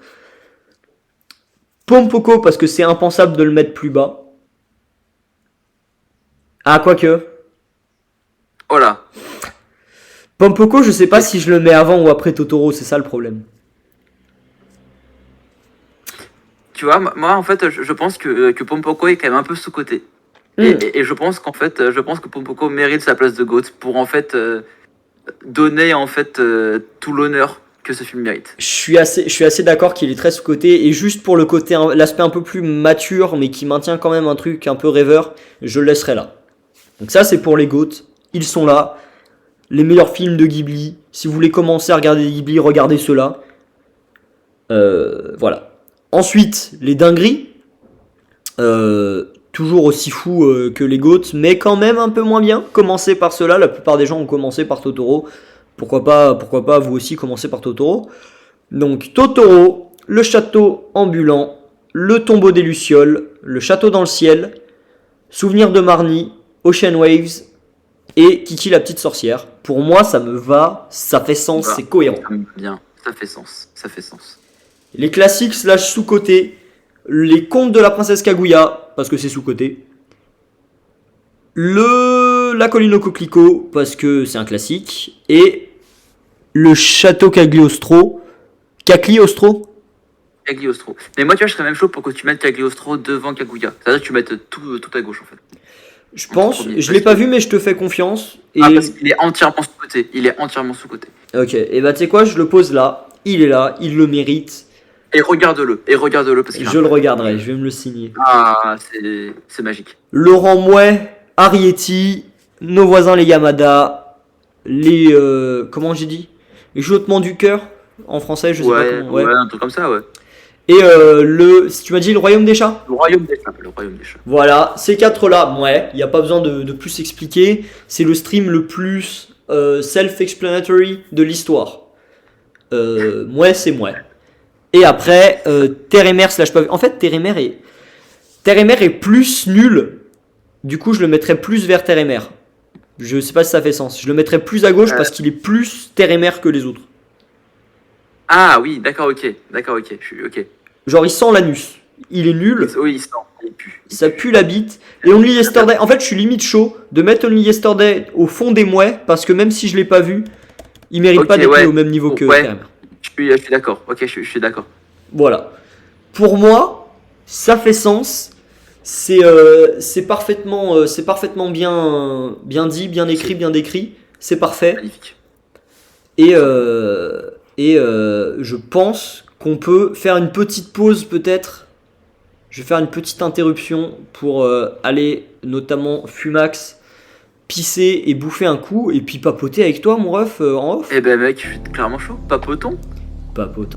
Pompoko, parce que c'est impensable de le mettre plus bas. Ah, quoique. Oh là. Pompoko, je sais pas si je le mets avant ou après Totoro, c'est ça le problème. Tu vois, moi, en fait, je pense que Pompoko est quand même un peu sous-coté. Et je pense qu'en fait, je pense que Pompoko mérite sa place de GOAT pour en fait donner en fait tout l'honneur que ce film mérite. Je suis assez d'accord qu'il est très sous-coté. Et juste pour le côté, l'aspect un peu plus mature, mais qui maintient quand même un truc un peu rêveur, je le laisserai là. Donc ça, c'est pour les GOAT. Ils sont là. Les meilleurs films de Ghibli. Si vous voulez commencer à regarder Ghibli, regardez ceux-là. Voilà. Ensuite, les dingueries. Toujours aussi fou que les GOAT, mais quand même un peu moins bien. Commencez par ceux-là. La plupart des gens ont commencé par Totoro. Pourquoi pas vous aussi commencer par Totoro. Donc Totoro, le château ambulant, le tombeau des Lucioles, le château dans le ciel, Souvenir de Marnie, Ocean Waves et Kiki la petite sorcière. Pour moi, ça me va, ça fait sens, Voilà. c'est cohérent. Ça me va bien, ça fait sens, ça fait sens. Les classiques slash sous-côté, les contes de la princesse Kaguya, parce que c'est sous-côté. La colline au coquelicot, parce que c'est un classique. Et le château Cagliostro. Cagliostro. Cagliostro. Mais moi, tu vois, je serais même chaud pour que tu mettes Cagliostro devant Kaguya. C'est-à-dire que tu mettes tout à gauche, en fait. Je pense, je l'ai pas vu, mais je te fais confiance. Et... Ah, parce qu'il est entièrement sous-côté. Il est entièrement sous-côté. Ok, et bah tu sais quoi, je le pose là. Il est là, il le mérite. Et regarde-le, parce qu'il Je le regarderai, je vais me le signer. Ah, c'est magique. Laurent Mouet, Arietti, nos voisins les Yamada, les... comment j'ai dit? Les Jotements du cœur, en français, je sais pas comment. Ouais, un truc comme ça, ouais. Et si tu m'as dit le Royaume des Chats. Le royaume des chats. Voilà, ces quatre-là, ouais, il n'y a pas besoin de plus expliquer. C'est le stream le plus self-explanatory de l'histoire. Mouais, c'est mouais. Et après, Terre et Mer slash pas vu. En fait, Terre et Mer est plus nul. Du coup, je le mettrais plus vers Terre et Mer. Je sais pas si ça fait sens. Je le mettrais plus à gauche parce qu'il est plus Terre et Mer que les autres. Ah oui, d'accord, ok. Ok. Genre, il sent l'anus. Il est nul. Oui, il sent. Il pue. Ça pue la bite. Et Only Yesterday, en fait, je suis limite chaud de mettre Only Yesterday au fond des mouets parce que même si je l'ai pas vu, il mérite Ok, pas d'être ouais. mis au même niveau que Ouais. Terre et Mer. Je suis d'accord. Ok, je suis d'accord. Voilà. Pour moi, ça fait sens. C'est parfaitement bien dit, bien écrit, bien décrit. C'est parfait. Magnifique. Je pense qu'on peut faire une petite pause peut-être. Je vais faire une petite interruption pour aller notamment fumax, pisser et bouffer un coup et puis papoter avec toi mon ref en off. Eh ben mec, je suis clairement chaud. Papotons. Papote.